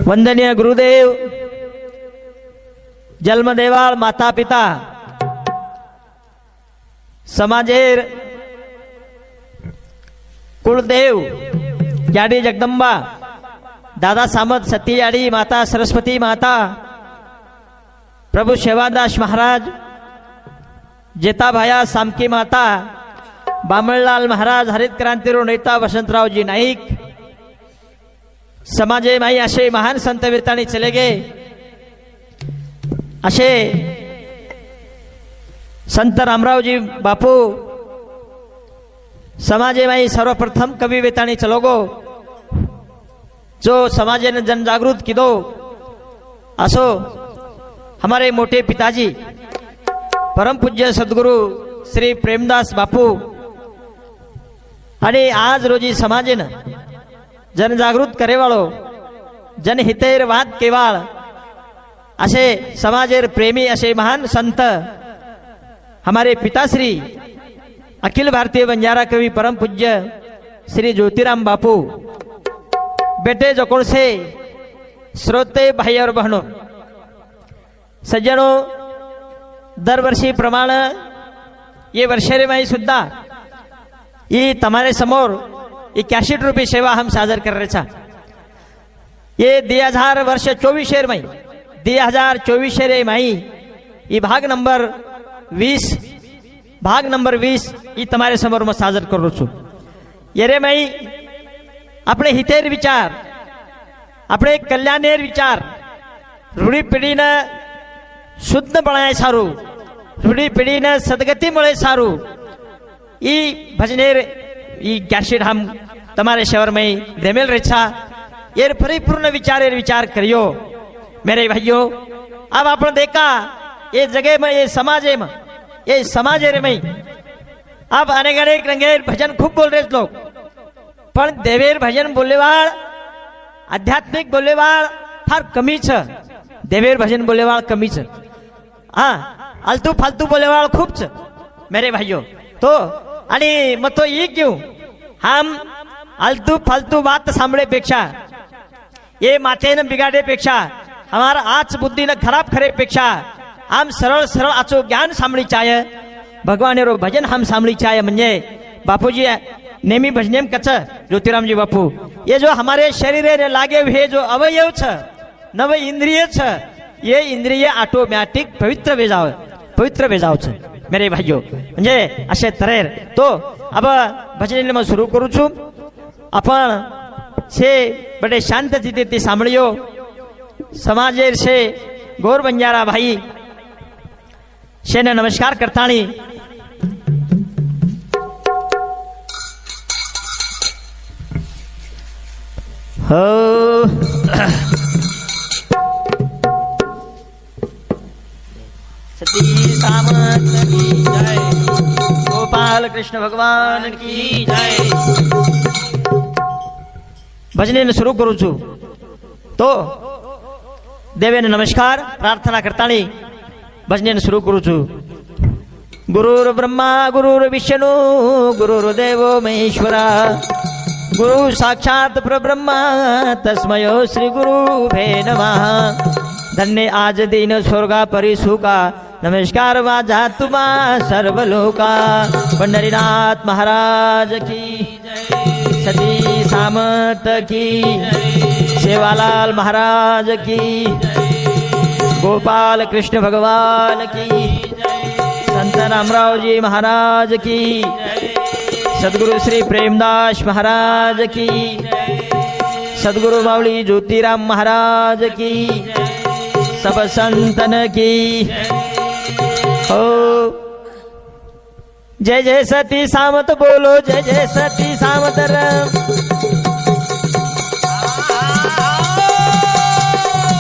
वंदनीय गुरुदेव, जन्मदेवाळ माता पिता, समाजेर कुलदेव याडी जगदंबा, दादा सामत सती याडी माता सरस्वती माता, प्रभु शेवादास महाराज, जेताभाया सामकी माता, बामणलाल महाराज, हरित क्रांतीरो नेता वसंतरावजी नाईक, समाजे माई असे महान संत वीरतानी चले गे। असे संत रामरावजी बापू समाजे माई सर्वप्रथम कवि वेतानी चलो गो, जो समाजे ने जन जागृत की दो। असो हमारे मोटे पिताजी परम पूज्य सद्गुरु श्री प्रेमदास बापू, आणि आज रोजी समाजेन जनजागृत करेवाळो, जनहितेर वाद केवाळ असे समाजेर प्रेमी असे महान संत हमारे पिताश्री अखिल भारतीय बंजारा कवि परम पूज्य श्री ज्योतिराम बापू। बेटे जो कौन से श्रोते भाई और बहनों, सज्जनों, दर वर्षी प्रमाण ये वर्षेरे माई सुद्धा ये तमारे समोर 81 रुपये सेवा हम सादर कर रहे था। ये 2000 वर्ष 24 मई 2024 मई ये भाग नंबर 20 ये तमारे समोर मैं सादर कर रहा छू। ये रे मई अपने हितेर विचार, अपने कल्याणेर विचार, रूढ़ी पीढ़ी ने शुद्ध बनाए सारू, रूढ़ी पीढ़ी ने सदगति मळे सारू, ई भजनेर ई कैसेट हम तमारे शहर में देमेल रेछा ये परिपूर्ण विचार करियो। मेरे भाइयों, अब आपने देखा ये जगह में, ये समाजे में अब अनेक रंगेर भजन खूब बोल रहे लोग, पर देवेर भजन बोलेवाळ, आध्यात्मिक बोलेवाळ फार कमी छ। देवेर भजन बोलेवाळ कमी छ, हाँ आलतू फालतू बोलेवाळ खूब छ। मेरे भाइयों, तो आणि मग तो ये क्यों हम आलतू फालतू बात सांभळे पेक्षा, ये माथे न बिगाडे पेक्षा, हमारा आज बुद्धि न खराब करे पेक्षा हम सरळ सरळ आचो ज्ञान सांभळी चाय, भगवानेरो भजन हम सांभळी चाय। म्हणजे बापूजी नेहमी भजनेम कच ज्योतिरामजी बापू, ये जो हमारे शरीर ने लागे हुए जो अवयव छ, नव इंद्रिय छ, ये इंद्रिय ऑटोमॅटिक पवित्र वेजाव छ। मेरे भाइयों, म्हणजे असे तरेर तो अब भजन में शुरू करू छू। अपन से बड़े शांत चित्ते सांभळियो। समाजेर से गौर बंजारा भाई से ने नमस्कार करताणी। हो सती सामत की जय, गोपाल कृष्ण भगवान की जय। भजने शुरू करू छू तो देवे ने नमस्कार प्रार्थना करताणी भजने शुरू करू छू। गुरुर् ब्रह्मा गुरुर् विष्णु गुरुर्देवो महेश्वरा, गुरु साक्षात परब्रह्म तस्मै श्री गुरुभे नमः। धन्य आज दिन स्वर्गा परिसुका, नमस्कार वाजा तुम्हा सर्वलोका। पंढरीनाथ महाराज की जय, सती सामत की जय, सेवालाल महाराज की जय, गोपाल कृष्ण भगवान की जय, संत रामरावजी महाराज की जय, सद्गुरु श्री प्रेमदास महाराज की जय, सद्गुरु मावली ज्योतिराम महाराज की जय, सब संतन की हो। जय जय सती सामत बोलो, जय जय सती सामत राम,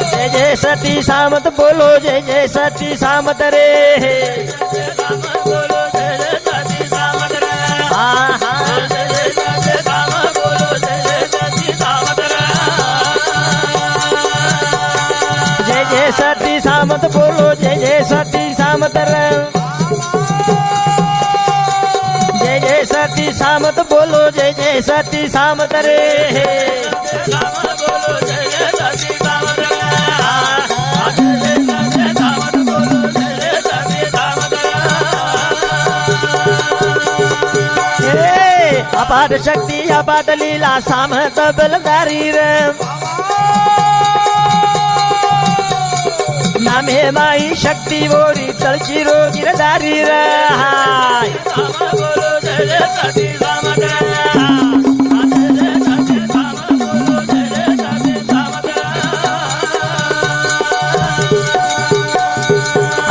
जय जय सती सामत बोलो, जय जय सती सामत रे, बोलो जय जय सती सामत रे, हाँ हाँ जय जय सती सामत बोलो, जय जय सती सामत रे, जय जय सती सामत बोलो, जय जय सती सामत रे, जय जय सती सामत बोलो, जय जय सती सामत रे, बोलो जय जय सती। अपाट शक्ती अपाट लीला सामत बलधारी रे नामे माई शक्ती बोरी तळची रोगिरधारी रे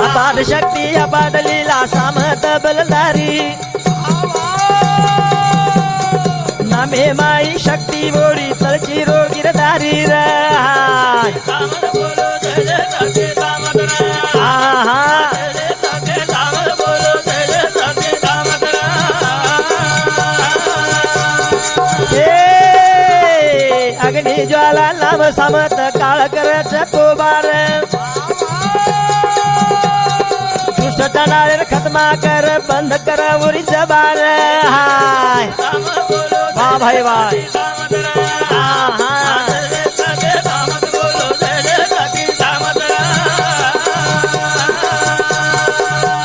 अपाट शक्ती अपाट लीला सामत बलधारी नामे माई शक्ती बोरी तळची रोगिरधारी रे अग्नि ज्वाला नाम समत काळ करच कोबार दुष्ट टणारे खत्मा कर बंद कर उरी जबार हाय वाह भाई वाह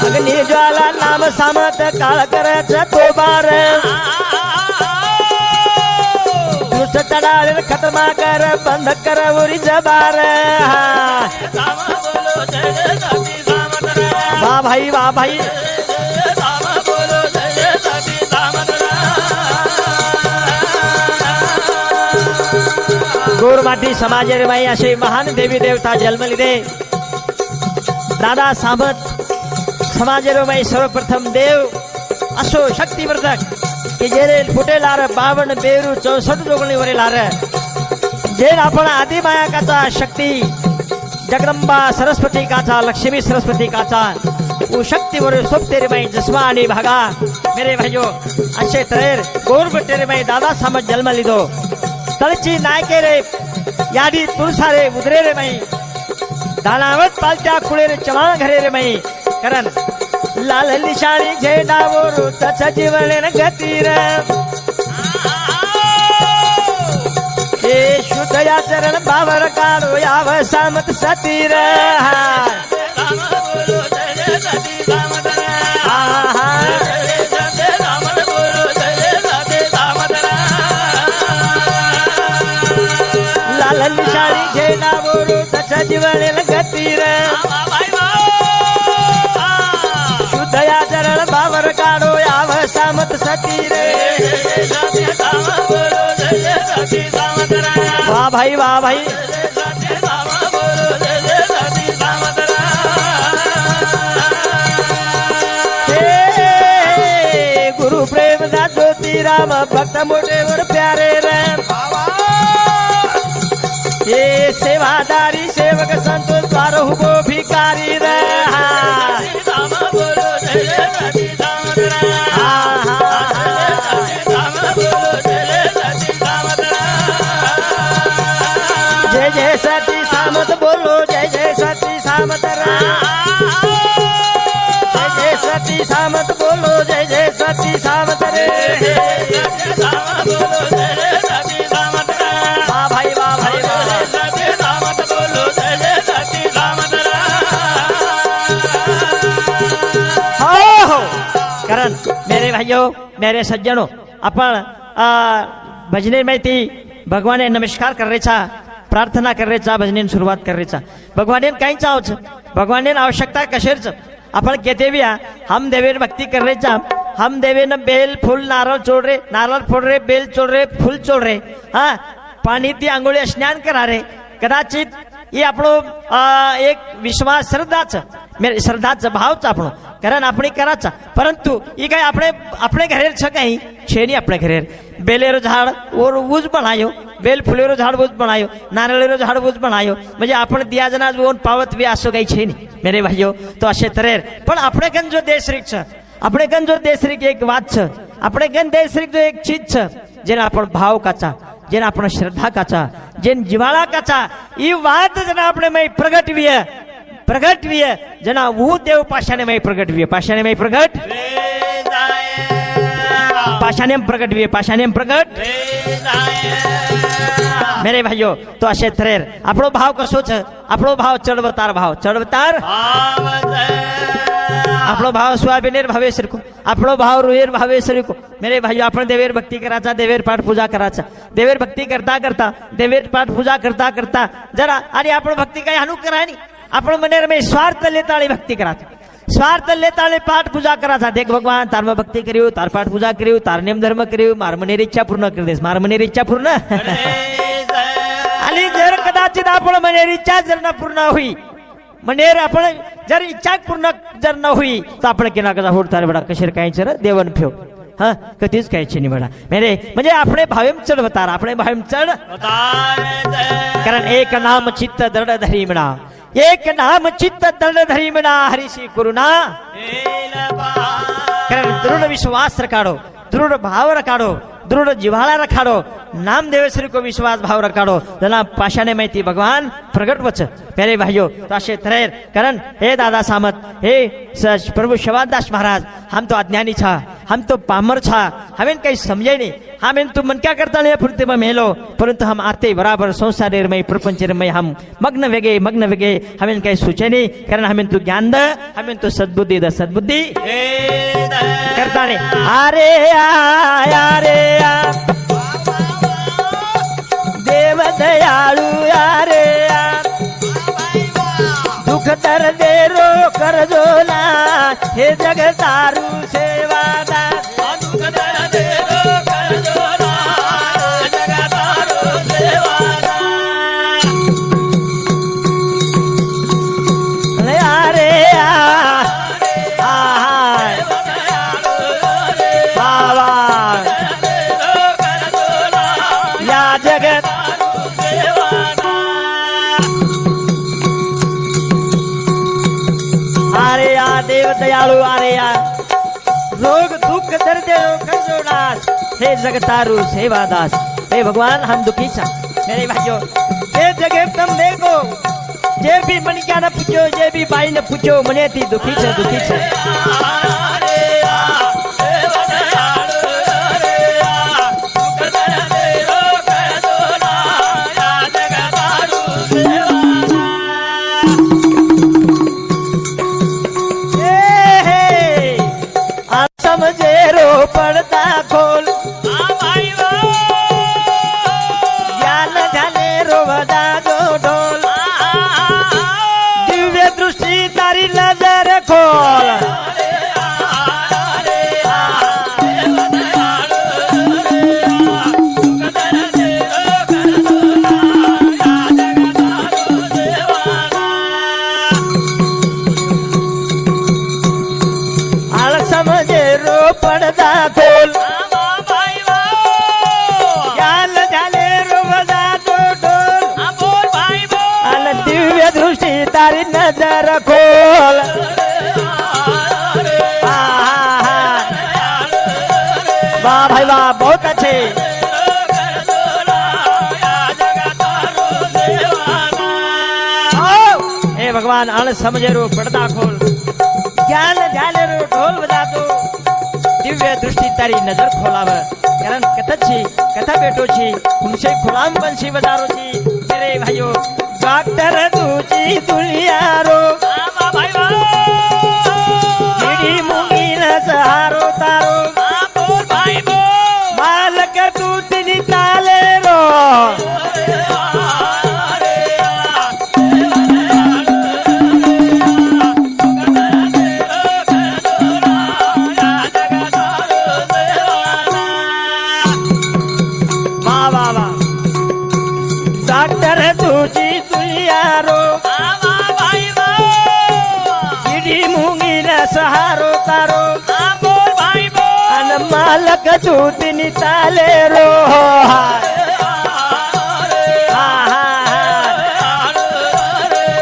अग्नि ज्वाला नाम समत काळ करच कोबार चढ़ाड़ खत्मा कर बंद कर उरी जबार वाह भाई वाह भाई गोरमाटी समाजेर बाई असे महान देवी देवता जन्मलिले दादा सामत समाजेर बाई सर्वप्रथम देव असो शक्तिवर्धक कि जेरे फुटेलार 52 बेरू 64 जोगणी वरेलार जेन आपण आदिमाया काचा शक्ती जगदंबा सरस्वती काचा लक्ष्मी सरस्वती काचा वो शक्ति वर सब तेरे में जसवा आणि भागा मेरे भाइयों अशे तरेर गोरब तेरे में दादा समझ जन्म लिदो तळची नायके रे यादी तुळसारे उदरे रे मई दानावत पालत्या खुळे रे चवाण घरे रे मई करन लाल निशाणी झेंडावर तच जीवन गतीर हे शुद्ध या चरण बावर काढो याव सामत सतीर लाल निशाणी झेंडावर तच जीवन गतीर दया चरण बावर काढो याव सामत सती रे वाह भाई वाह भाई गुरु प्रेम दा ज्योति राम भक्त मोठे वर प्यारे रे ये सेवादारी सेवक संतोष द्वार हुबो भिकारी रे जय जय सती सामत बोलो जय जय सती सामत जय जय सती सामत बोलो जय जय सती सामत रे वाह भाई वाह भाई कारण मेरे भाइयों मेरे सज्जनों अपन भजने में थी भगवान नमस्कार कर रेचा प्रार्थना कर रेचा भजने सुरुवात कर रेचा भगवान काही चावच भगवान आवश्यकता कशेरच आपण कहते भी हम देवेर भक्ति कर रेचा हम देवे न बेल फूल नारळ चोड़ रे नारळ फोड़ रे बेल चोड़ रे फूल चोड़ रे हाँ पाणी ती आंघोळी स्नान करा रे कदाचित ये आपणो एक विश्वास श्रद्धाच मेरे श्रद्धाच भावच आपणो कारण आपण कराचा परंतु ये काय આપણે ઘરે છે કઈ છે ની આપણે ઘરે बेलेरो झाड और ऊज बनायो बेल फुलेरो झाड ऊज बनायो नारळेरो झाड ऊज बनायो म्हणजे आपण दियाजना जोन पावत बी असो काही છે ની मेरे भाइयों तो असे तरेर पण આપણે ગન જો દેશરીક છે આપણે ગન જો દેશરીક એક વાત છે આપણે ગન દેશરીક જો એક ચીજ છે જેના आपण भाव काचा जेना आपण श्रद्धा काचा जेन जिवाळा काचा ई वात जना આપણે मै प्रगट विय जना वो देव पाशाने में प्रगट विय पाशाने में प्रगट पाशाने में प्रगट विय पाशाने में प्रगट मेरे भाइयों तो असे तरेर आपणो भाव कसो छ आपणो भाव चढवतार आपलो भाव स्वाभिनेर भावे सरको आपलो भाव रुहेर भावे सरको मेरे भाई आपण देवेर भक्ती कराचा देवेर पाठ पूजा कराचा देवेर भक्ती करता करता देवेर पाठ पूजा करता करता जरा आणि आपण भक्ती काही हानू करायनी आपण मनेर में स्वार्थ लेताळी भक्ती कराचा स्वार्थ लेताळे पाठ पूजा कराचा देख भगवान तार में भक्ती करियो तार पाठ पूजा करियो तार नेम धर्म करियो मार मनेर इच्छा पूर्ण कर देस मार मनेर इच्छा पूर्ण आणि जर कदाचित आपण मनेर इच्छा जर न पूर्ण हुई मनेर आपण जर इच्छा पूर्ण जर न हुई तर आपण केना कदा होडतार बडा कशेर कायचर देवन फेव हा कधीच कायचे नाही बडा मेरे म्हणजे आपणे भावेम चढ वतार आपणे भावेम चढ कारण एक नाम चित्त दृढ धरी म्हणा एक नाम चित्त दृढ धरी म्हणा हरिशी करुणा कारण दृढ विश्वास रखाडो दृढ भाव रखाडो दृढ जिव्हाळा रखाडो नाम देवेश्वरी को विश्वास भाव रखाडो जना पाशाने माहिती भगवान प्रगट वच प्यारे भाइयों ताशे थरेर कारण हे दादा सामत हे प्रभु शिवादास महाराज हम तो अज्ञानी छा हम तो पामर छा हमें कहीं समझे नहीं हमें तो मन क्या करता नहीं फुरते में मेलो परंतु हम आते बराबर संसार में प्रपंच में हम मग्न वेगे हमें कहीं सोचे नहीं कारण हमें तो ज्ञान द हमें तो सद्बुद्धि द सद्बुद्धि करता नहीं अरे अरे देव दयाळु यारे दुख दर्दे रो कर जोला हे जग तारू सेवादा दुख दर्दे रो कर जोला जग तारू सेवादा अरे बाबा या जगत अरे या देव दयाळु अरे या रोग दुख दर्द कंजोनास हे जगतारू सेवादास हे भगवान हम दुखी छा मेरे भाइयों हे जगह तुम देखो जे भी मन क्या न पूछो जे भी भाई न पूछो मने थी दुखी छे समझेरो पड़ता खोल ज्ञान झाले रो वदा जो ढोल दिव्य दृष्टि तारी नजर खोल पडदा खोल ज्ञान झाले रो वदा जो ढोल आणि दिव्य दृष्टि तारी नजर खोल वाह भाई वाह बहुत अच्छे हे भगवान अण समझे रो पर्दा खोल ज्ञान झाले रो ढोल बजा दो दिव्य दृष्टि तारी नजर खोलाव कारण कथा बेटो छी तुमसे खुलाम बंशी बजारो छी मेरे भाइयों डॉक्टर तुझी दुनियारो मेरी मुंगी न सहारो तारो मालक तू तिनी ताले रो डॉक्टर तुझी दुनियारो गिरी मुंगी न सहारो तारो अन मालक तू तिनी ताले रो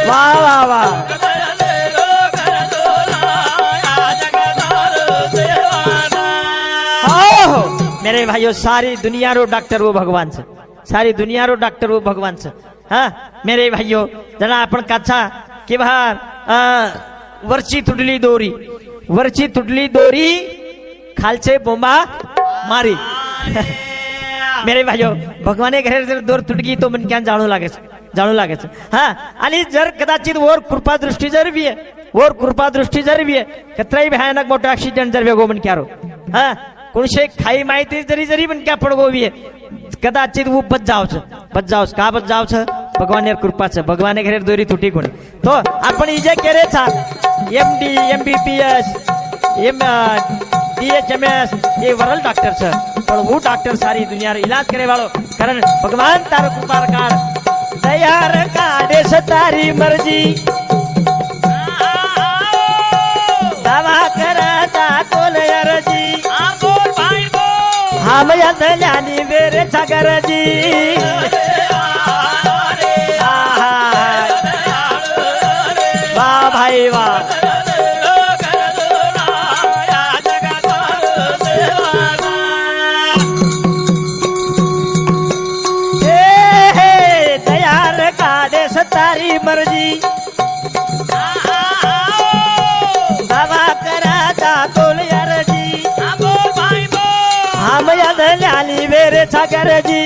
वाह वाह वाह मेरे भाइयों सारी दुनिया रो डॉक्टर वो भगवान से सारी दुनिया रो डॉक्टर वो भगवान से हाँ मेरे भाइयों जना आपण काचा कि वरची तुटली दोरी खालचे बोंबा मारी मेरे भाइयों भगवाने घरे जर दोर तुटगी तो मन क्या जाणू लागे हाँ आणि जर कदाचित वर कृपा दृष्टी जर भी आहे वर कृपा दृष्टी जर बी कत्राई भयानक मोठो ऍक्सिडेंट जर वेगो म्हणक्यारो हा कोणशे खाई माहिती जरी जरी म्हणक्या पडगो बी कदाचित वो बच जावच का बच जावच भगवान कृपाच भगवान घरे दोरी तुटी कोण तो आपण इजे केरे छा एमडी एमबीपीएस DHMS ये वरल डॉक्टर छ पण वो डॉक्टर सारी दुनिया रे इलाज करे वालो कारण भगवान तार कृपा कार तैयार काढे तारी मर्जी दवा करता कोल अर्जी बोल भाई बोल हम यदल्यानी वेरे छगरजी वाह भाई वाह तारी मर्जी दवा कराता तोल अर्जी हम यदल्यानी वेरे छगरजी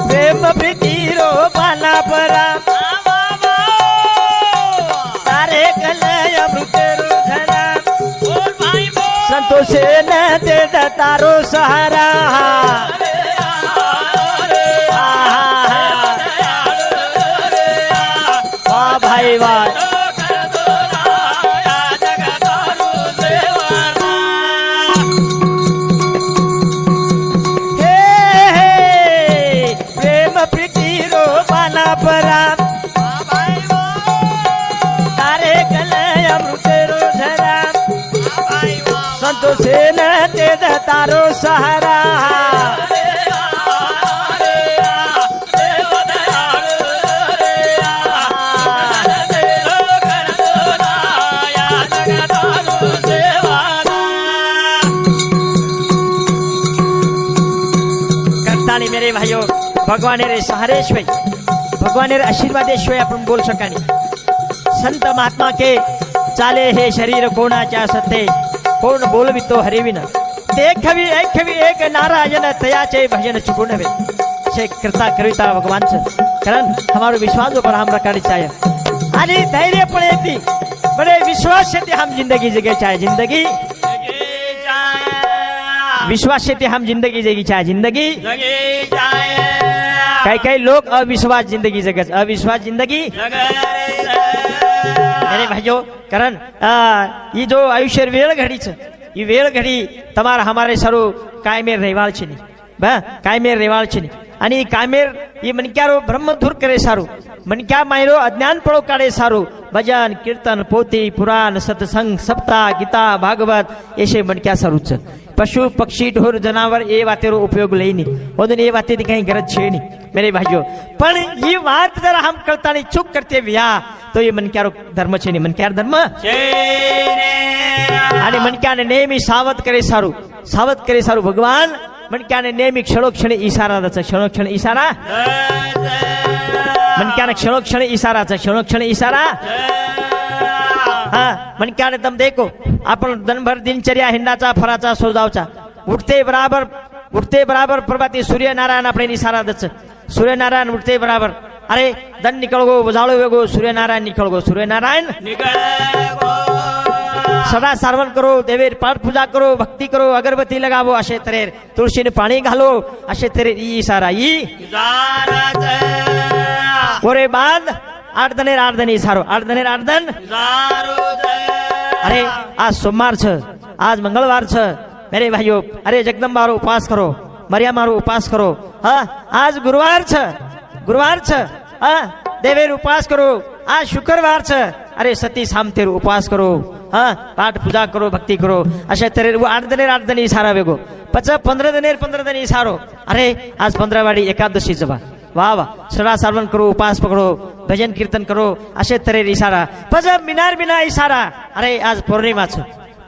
प्रेम प्रीति रो पाना परा संतोषे न दे तारो सहारा वाह भाई वाह प्रेम प्रीति रो पाना परा तारे कलय अमृत रो झरा संतोषे न दे तारो सहारा करतानी मेरे भाइयों भगवान रे सहारेश्वय भगवान रे आशीर्वादेश्वय आपण बोल शकानी संत महात्मा के चाले हे शरीर कोणाच्या सत्ते कोण बोलवितो हरिविन देखवी एक नारायण तयाचे भजन चुकून हवे से कृता कविता भगवान से कारण हमारो विश्वास ऊपर हम रखनी चाहिए आणि धैर्य पड़े थी बड़े विश्वास से हम जिंदगी जगे चाहे जिंदगी विश्वास से हम जिंदगी जगी चाहे जिंदगी कई लोग अविश्वास जिंदगी जगे अविश्वास जिंदगी मेरे भाइयों कारण ये जो आयुष्य वेळ घडी छ ये वेळ घडी तमार हमारे सरो कायमेर રહેવાળ છે ની બા કાયમેર રહેવાળ છે ની आणि कायमेर ये मनक्यारो ब्रह्मधुर करे सारू मनक्या मायरो अज्ञान पळो काढे सारू भजन कीर्तन पोथी पुराण सत्संग सप्ताह गीता भागवत ऐसे मनक्या सारू छ पशु पक्षी ढोर जनावर ये वातेरो उपयोग लेनी ओदन ये वाते कहीं गरज छे नहीं मेरे भाइयों पण ये बात जरा हम करतानी चूक करते व्या तो ये मनक्यारो धर्म छे नहीं मनक्यार धर्म आणि मनक्याने नेहमी सावध करे सारू भगवान मनक्याने नेहमी क्षणोक्षणी इशारा द्यायचा क्षणोक्षणी इशारा मनक्याने क्षणोक्षणी इशारा हा मनक्याने तम देखो आपण दिनभर दिनचर्या हिंडाचा फराचा सोजावचा उठते बराबर प्रभाती सूर्यनारायण આપણે इशारा द्यायचा सूर्यनारायण उठते बराबर अरे दन निकल गो बजाळो वेगो सूर्यनारायण निकल गो सूर्यनारायण सदा सारवण करो देवेर पाठ पूजा करो भक्ती करो अगरबत्ती लगावो अशे तरेर तुळशीने पाणी घालो अशे तरेर ई इशारा कोरे बाद आठ दन इशारो आठ दन अरे आज सोमवार छ आज मंगलवार छ मेरे भाइयों अरे जगदम्बा रो उपास करो मरियमा रो उपास करो हाँ आज गुरुवार छ हाँ देवेर उपास करो आज शुक्रवार छ अरे सती सामतेर उपास करो हाँ पाठ पूजा करो भक्ती करो अशा तरेर वो आठ दन इशारा वेगो पच 15 दन इशारो अरे आज 15 वाडी एकादशी जबा वाह वाह सदा सारवण करो उपास पकड़ो भजन कीर्तन करो अशे तरेर इशारा पच मिनार बिना इशारा अरे आज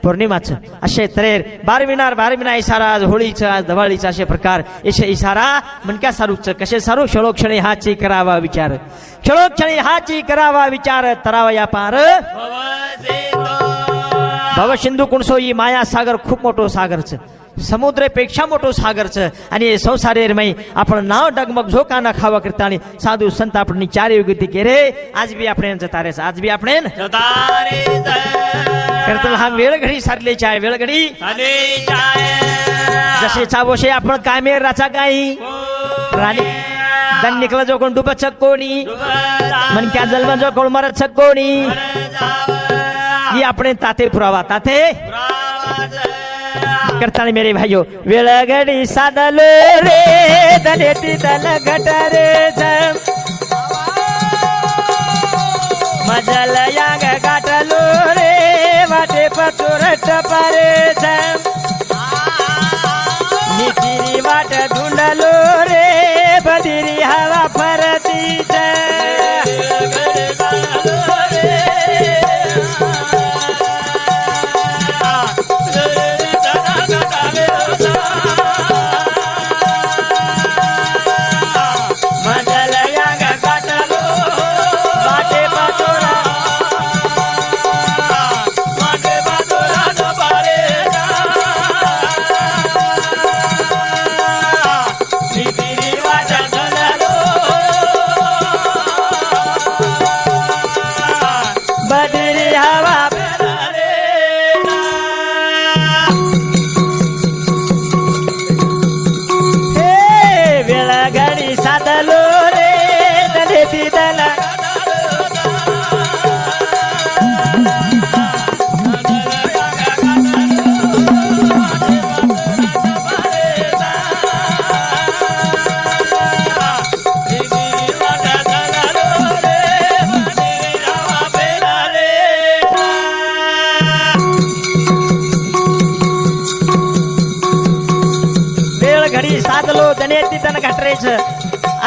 पौर्णिमाचं असे तरेर बारविना इशारा आज होळीचं आज दिवाळीचं असे प्रकार असे इशारा म्हणक्या सारूचं कसे सारू क्षणोक्षणी हाची करावा विचार क्षणोक्षणी हाची करावा विचार तरावा या पार भवसिंधू कुणसोई माया सागर खूप मोठो सागरचं समुद्रेपेक्षा मोठो सागरचं आणि संसारेरमय आपण नाव डगमग झोका न खावा करता आणि साधू संत आपण चार युगती केरे आज बी आपण जतारेस आज बी आपण करतल हा वेळ घडी सारले चाय वेळ घडी जसे चावोशे आपण कामेर राचा गाई राणी दन निकला जो कोण डुबत कोणी मन क्या जन्म जो कोण मरत कोणी ही आपण ताते पुरावा ताते करता मेरे भाइयों वेळगडी साधलो रे दलेती दल घटरे मजल यांग गाठलो रे वाटे पचोरट पारे निकिरी वाट ढूंढलो रे बदिरी हवा फरती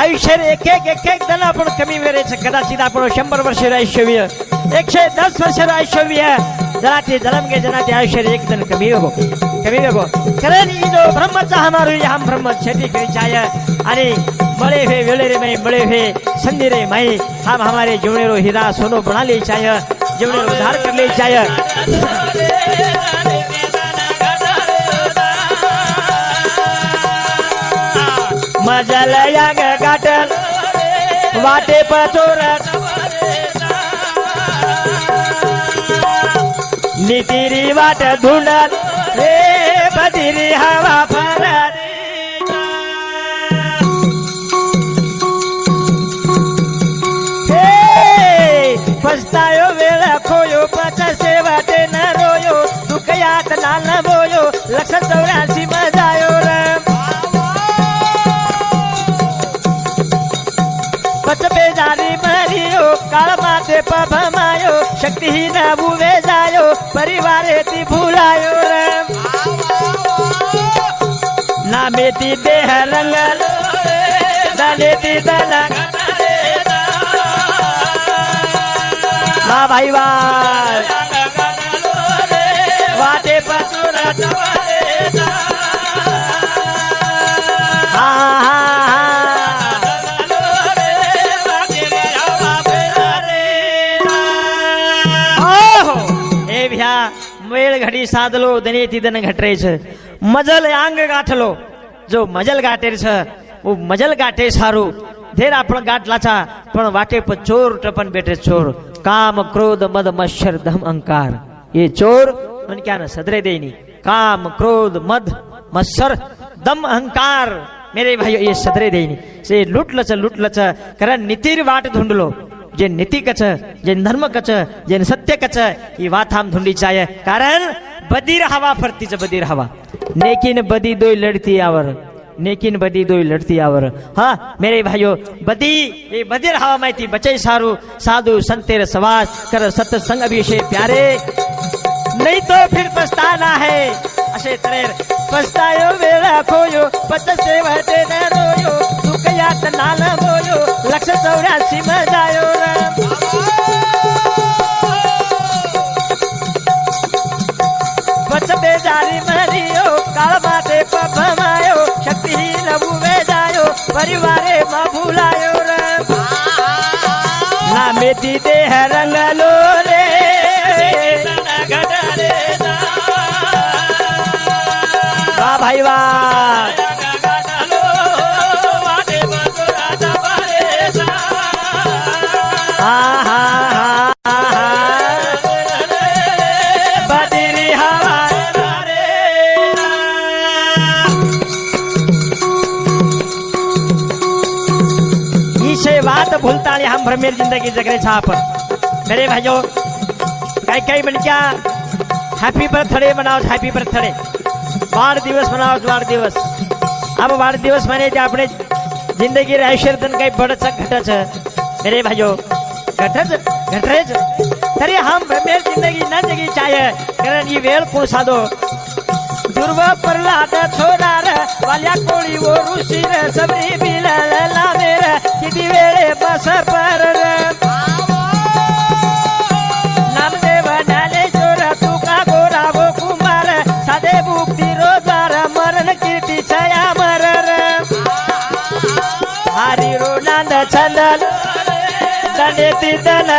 आयुष्य एक एक जण आपण कमी वेळेच कदाचित आपण 100 वर्ष आयुष्यवीय 110 वर्ष आयुष्यवीय जनाते जन्म के जनाते आयुष्य एक जन कमी हो कारण ये जो ब्रह्मचा हमारो हम ब्रह्म खेती करी चाय आणि मळे हे वेळे रे मैं मळे हे संधि रे माई हम हमारे जीवने रो हीरा सोनो बना ले चाय जीवने रो उद्धार कर ले चाय मजल यांग गाठल वाटे पचोरत नितिरी वाट ढूंढत रे बदिरी हवा फरत पछतायो वेळा खोयो पचसे वाटे न रोयो दुखयात नाल बोयो 184 मजायो बेजारी मरियो काळ माते पभमायो शक्तिहीन बुवे जायो परिवारे ती भुलायो नामेती देह रंगल दलेती दल वाह भाई वाह वाटे पसुरत वेळ घडी साधलो दने तिदन घटरेछ मजल आंग गाठलो जो मजल गाठेर वो मजल गाठे सारू धेर आपण गाठलाचा पण वाटे पर चोर टपन बेटे चोर काम क्रोध मद मच्छर धम अहंकार ये चोर मन क्या न सदरे देनी काम क्रोध मद मत्सर दम अहंकार मेरे भाई ये सदरे देनी से लुटलच कारण नितीर वाट ढूंढलो जे नीति कच जे धर्म कच जे सत्य कच ही बात हम ढूंढी चाहिए कारण बदीर हवा फरतीच बदीर हवा नेकिन बदी दो लड़ती आवर नेकिन बदी दो लड़ती आवर हाँ मेरे भाइयों बदी ये बदीर हवा में थी बचे सारू साधु संतेर सवास कर सत्संग अभिषेक प्यारे नहीं तो फिर पछताना है असे तरेर पछतायो वेळा खोयो पचसे वाटे न रोयो दुख यात नाल बोयो 184 मजायो परिवारे में भूलायो रे ना मेती देह रंगलो रे वाह भाई वाह बात भूलता नहीं हम भ्रमेर जिंदगी जगरे छाप मेरे भाइयों कई कई मन क्या हैप्पी बर्थडे मनाओ हैप्पी बर्थडे वार दिवस मनाओ वार दिवस अब वार दिवस मने अपने जिंदगी आयुष्य काही बडच घटच मेरे भाइयों घटच घटरेच तरी हम भ्रमेर जिंदगी न जगी चाहिए कारण ये वेळ कोण साधो दुर्व प्रल्हाद छोरा रे वाल्या कोळी वो ऋषी रे सबरी बिला लावे रे किती वेळे बस पर रे नामदेव ज्ञानेश्वर तुका गोरा वो कुमार साधे मुक्ती रोजार मरण कीर्ती छया मर रे हरी रोनांद छंदल दनेती दल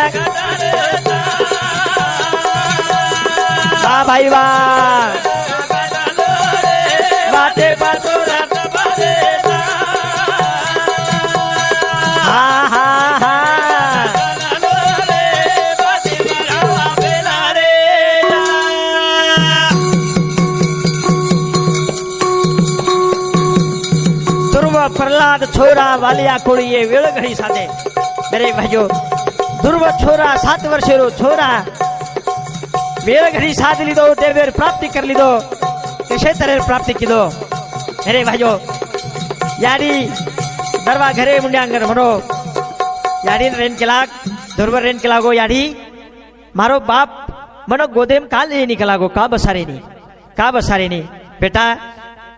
वाह भाई वाह बाटे बातोरा तबारे हा हा हा ध्रुव प्रहलाद छोरा वालिया कोड़ी ये वेळ घड़ी साधे मेरे भाइयों ध्रुव छोरा 7 वर्षेरो छोरा वेळ घड़ी साध लीधो देवेर प्राप्ति कर लीधो कशे तरह प्राप्ति कीधो मेरे भाइयों यारी दरवा घरे मुंड्यांगर मनो यारी रेन केलाग ध्रुव रेन केलागो यारी मारो बाप मनो गोदेम काल ये निकलागो का बसारे नी बेटा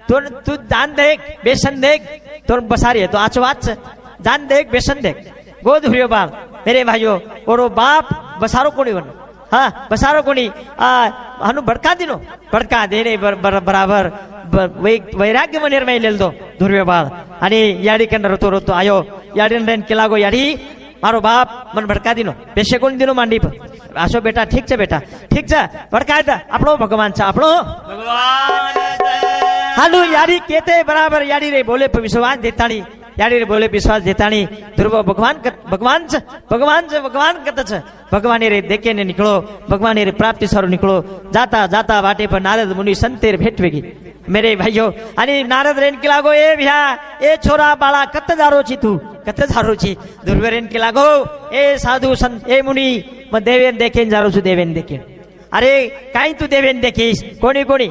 तू जान देख बेसन देख तो बसारी है तो आचवाच जान देख बेसन देख गोद हुरियो बाल मेरे भाइयों और बाप बसारो कोनी वन हाँ बसारो कोनी हनु भड़का देने बराबर वैराग्य मनेर में लेल दो धुर्वे बाल आणि याडी कंड रोतो रोतो आयो याडी रेन केलागो याडी मारो बाप मन भड़का दिनो बेसे कोण दिनो मांडी पर आशो बेटा ठीक छे भड़का दे आपणो भगवान छे आपणो भगवान हालू याडी केते बराबर याडी रे बोले पर विश्वास देताणी याडी रे बोले विश्वास देताणी ध्रुव भगवान कत छ भगवान रे देखे ने निकलो भगवान रे प्राप्ति सारो निकलो जाता वाटे पर नारद मुनि संतेर भेटवेगी मेरे भाइयों आणि नारद रेन के लागो ए भ्या ए छोरा बाळा कत जारो छी ध्रुव रेन के लागो ए साधु संत ए मुनी म देवेन देखेन जारो छु देवेन देखेन अरे काई तू देवेन देखीस कोणी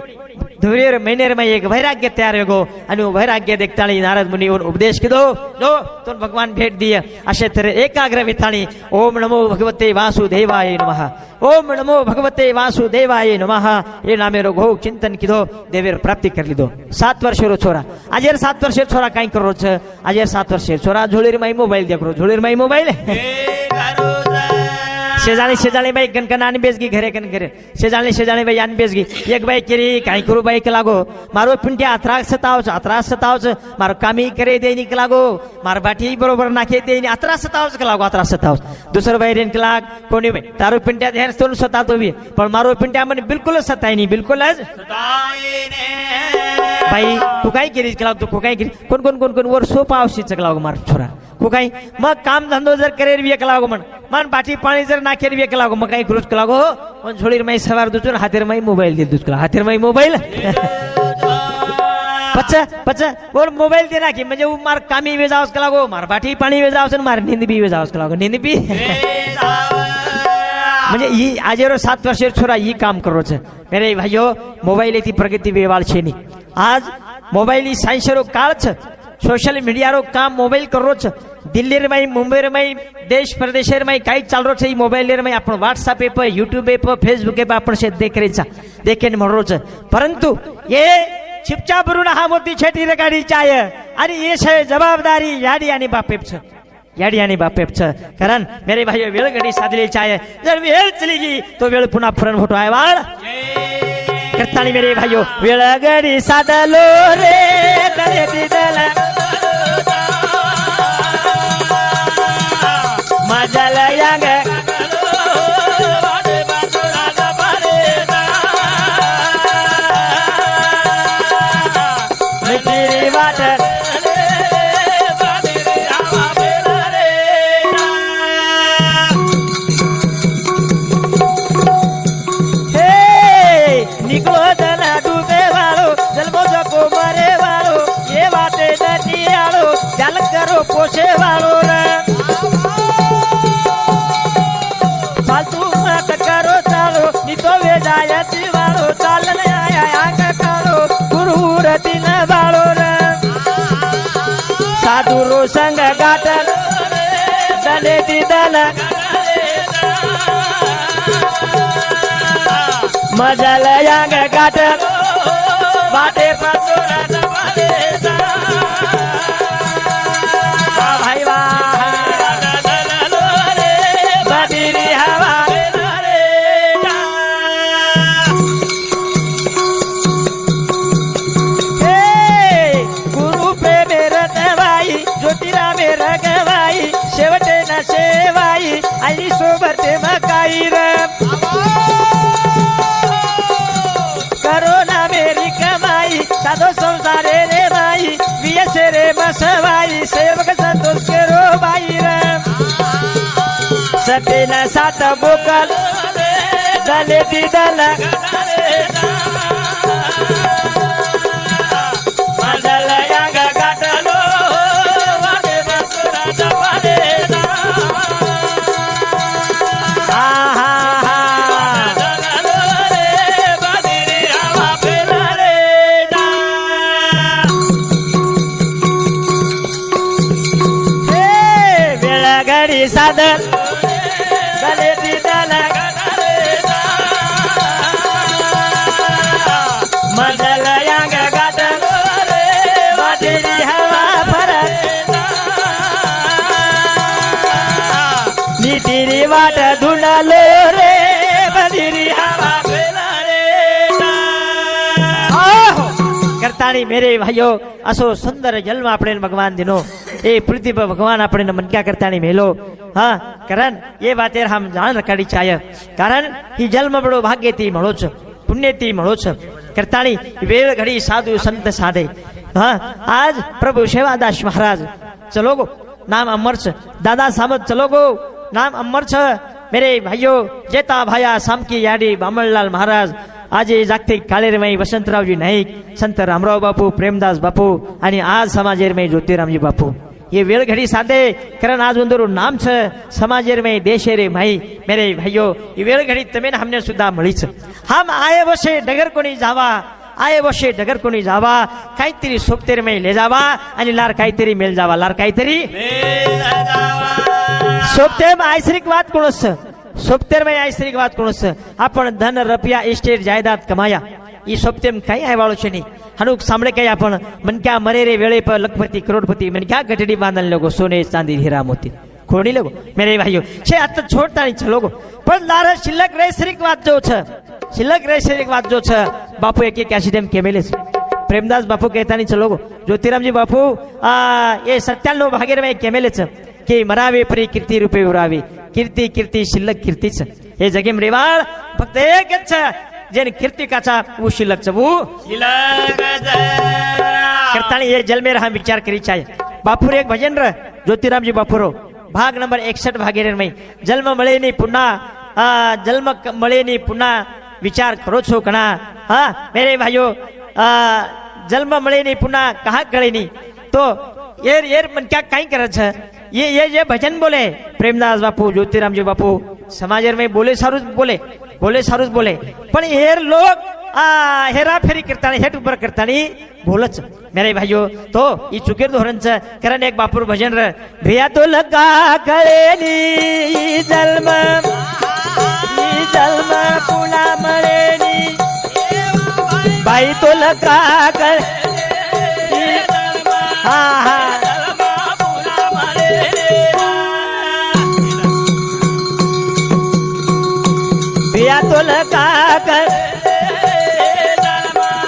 धुरेर महीनेर में एक वैराग्य तैयार हो आणि वैराग्य देखताणी नारद मुनी उपदेश कीधो लो तो भगवान भेट दिए अशे तरह एकाग्र वेताणी ओम नमो भगवते वासुदेवाय नमः ओम नमो भगवते वासुदेवाय नमः ये नामे रो घो चिंतन कीधो देवेर प्राप्ति कर लीधो 7 वर्षेरो छोरा आजेर 7 वर्षेर छोरा काई करो छ आजेर 7 वर्षेर छोरा झोळीर माई मोबाइल देखरो झोळीर माई मोबाइल शेजाणी बाई कनकन आनी बेसगी घरे कन घरे शेजाणी बाई आनी बेसगी एक बाई केरी काई करू बाई के लागो मारो पिंट्या अत्रास सतावच मारो कामी करे देनी के लागो मार बाटी बरोबर नाखे देनी अत्रास सतावच दुसर बाई रेन के लाग कोणी बाई तारो पिंट्या ध्यान तोन सतातो भी पण मारो पिंट्या मन बिल्कुल सताई नहीं बिल्कुल भाई तू काय केरी के लाग तू काय केरी कोण वर सोपा आवशीच के लागो मार छोरा को काही मग काम धंदो जर करेर विक लागो मन बाटी पाणी जर नाखेर विक लागो मग काही क्रूज के लागो पण झोळीर माई सवार दुचून हातेर माई मोबाईल दे दुचला हातेर माई मोबाईल पचा और मोबाईल दे नाखी म्हणजे मार कामी वे जावस के लागो मार बाटी पाणी वे जावस मार नींद भी वे जावस के लागो नींद भी म्हणजे ही आजेरो 7 वर्षेर छोरा ही काम करो छे मेरे भाइयों मोबाइल एती प्रगति वेवाल छे नी आज मोबाइल ही साइंसरो काळ छे सोशल मीडिया रो काम मोबाइल करो छ दिल्ली रे में मुंबई रे में देश प्रदेश रे में काई चाल रो छ मोबाइल रे में अपन व्हाट्सएप पे यूट्यूब पे फेसबुक पे अपन से देख रे छ देखेन मरो छ परंतु ये चिपचा बरून हा मोठी छेटी रे गाडी चाय आणि ये छे जबाबदारी याडी आणि बापेप छ याडी आणि बापेप छ कारण मेरे भाई वेळ घडी साधली चाय जर वेळ चली गई तो वेळ पुन्हा फरन फोटो आहे वाळ करतानी मेरे भाइयों वेळ घडी साधलो रे तले दिदला त्याल करो पोसे वालो रे फालतू मत करो चालो नी तो वे जायती वालो चालन आया आंग करो गुरुरती न वालो रे साधु रो संग गाटन दले दी दल मजल यांग गाटन बाटे पतोरा दबाले भाई वाह बदरी हवा गुरु प्रेम रतवाई ज्योतिरा में रगवाई शेवटे न शेवाई आई सोबत मकाई रे करो ना मेरी कमाई साधो संसारे रे भाई वियस रे मसवाई सेवक संतोष के रो भाई रे सते न सात बोकल दले दी दल मदल यांग गाटलो वाटे बसुरा दवाले साधन दले दी दल मदल यांग गाटन बदरी हवा फरक नीतिरी वाट धुंडलो रे बदरी हवा करताणी मेरे भाइयों असो सुंदर जन्म अपने भगवान दिनो ए पृथ्वी पर भगवान अपने मन क्या करताणी मेलो हाँ कारण ये बातें हम जान रखाड़ी चाहिए कारण ही जन्म बड़ो भाग्य थी मळो छ पुण्य थी मळो छ करताणी वेळ घड़ी साधु संत साधे हाँ आज प्रभु सेवादास महाराज चलो गो नाम अमर छ दादा सामत चलो गो नाम अमर छ मेरे भाइयों जेता भाया सामकी याडी बामणलाल महाराज આજે जागतिक काळेरमय वसंतरावजी नाईक संत रामराव बापू प्रेमदास बापू आणि आज समाजेरमय ज्योतिरामजी बापू ये वेळ घड़ी साधे करण आज बंदरू नाम छ समाजेरमय देशेरे माई मेरे भाइयों ये वेळ घड़ी तमें हमने सुद्धा मळी छ हम आए वशे डगर कोणी जावा आए वशे डगर कोणी जावा काहीतरी सोपतेरमय ले जावा आणि लार काहीतरी मेल जावा लार काहीतरी सोपतेम आयसरिक વાત कोणस सोपतेर में आयसरिक વાત कोणस आपण धन रुपया इस्टेट जायदाद कमाया ई सोपतेम काही आहे वाळो छे नी हनुक सामळे काही आपण मन क्या मरे रे वेळे पर लखपति करोड़पति मन क्या गठड़ी बांधन लोगो सोने चांदी हीरा मोती खोणी लोगो मेरे भाइयों छे आता छोड़ता नहीं छे लोगो पण लार शिल्लक रेसरिक વાત जो छ शिल्लक रेसरिक વાત जो छ बापू एक कैसिडम केमेले प्रेमदास बापू कहता नहीं चलोगो ज्योतिरामजी बापू ये 97 भागेर में केमेले छ कि मरावे परी कीर्ती रूपे उरावी कीर्ती कीर्ती शिल्लक कीर्तीच हे जगेम रेवाळ फक्त एकच जेन कीर्ती काचा वो शिल्लक छ वो करताणी ये जल में हम विचार करी चाहिए बापूर एक भजन र ज्योतिरामजी बापूरो भाग नंबर 61 भागेर में जन्म मळे नी पुन्हा जन्म मळे नी पुन्हा विचार करो छो कणा हाँ मेरे भाइयों जन्म मळे नी पुन्हा कहा कळे नी तो येर मन क्या काई करत छ ये भजन बोले प्रेमदास बापू ज्योतिरामजी बापू समाजेर में बोले सारूच बोले पण हेर लोग हेरा फेरी करतानी हेट ऊपर करतानी बोलच मेरे भाइयों तो ये चुकेर धोरण छ कारण एक बापूर भजन र भिया तो लगा कळेनी जन्म पुन्हा मळेनी बाई तो लगा कळ हा हा भिया तो लगा कळ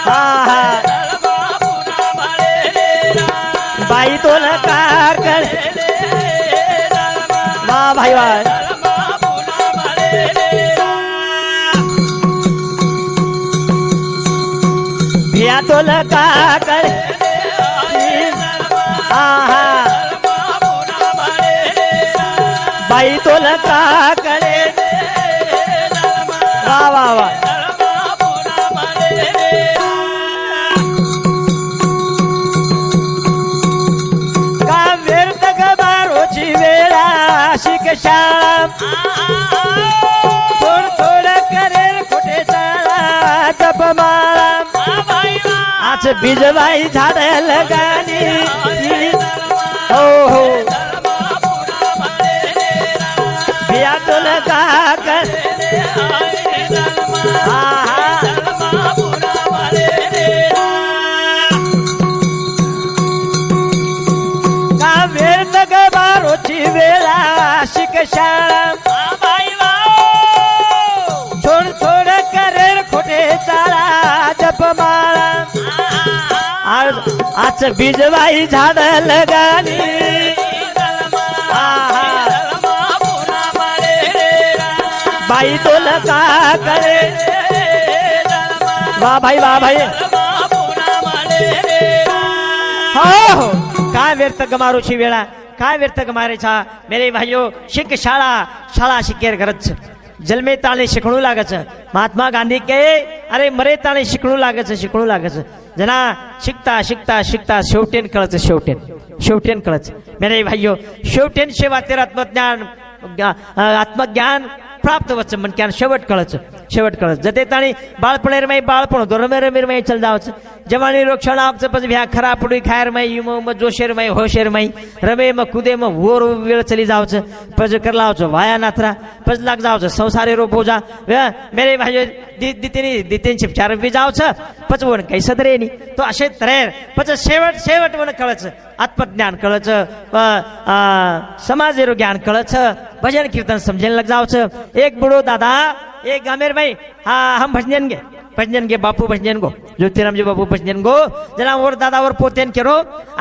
हा हा बाई तो लगा कळ वाह भाई वाह भिया तो लगा कळ हा हा बाई तो लगा कळे वाह वाह वाह का थोड थोड करेल खोटे चाळा जपमाळा आज बीजबाई झाड लगानी हो हो बिया तुल का कर का वेळ तग बारोची वेळा शिक शाळा छोड छोड करेल खोटे चाळा जपमाळा आज बीजबाई झाड लगानी बाई तोल का करे वाह भाई हो काय व्यर्थ गमारूची वेळा काय व्यर्थ गमारेचा मेरे भाइयों शिक शाळा शाळा शिकेर गरज जन्मे ताणे शिकणू लागच महात्मा गांधी के अरे मरे ताणे शिकणू लागच जना शिकता शिकता शिकता शेवटेन कळच मेरे भाइयों शेवटेन शेवा तेर आत्मज्ञान प्राप्त वच मन क्या शेवट कळच जते ताणी बाळपणेर में बाळपण दो रमेर में चल जावच जवानी रोक्षण आवच पछ भ्या खरा पुडी खायर में युमो म जोशेर में होशेर में रमे म कूदे म वोर वेळ चली जावच पछ करलावच वाया नाथरा पछ लाग जावच संसारे रो बोजा मेरे भाई दितीन शिपचार बी जावच पछ वन काही सदरे नी तो असे तरेर पछ शेवट वन कळच आत्मज्ञान कळच समाजेरो ज्ञान कळच भजन कीर्तन समझने लग जाओ एक बुढ़ो दादा एक गामेर भाई हाँ हम भजन गे बापू भजन गो ज्योतिराम जी बापू भजन गो जना और दादा और पोतेन करो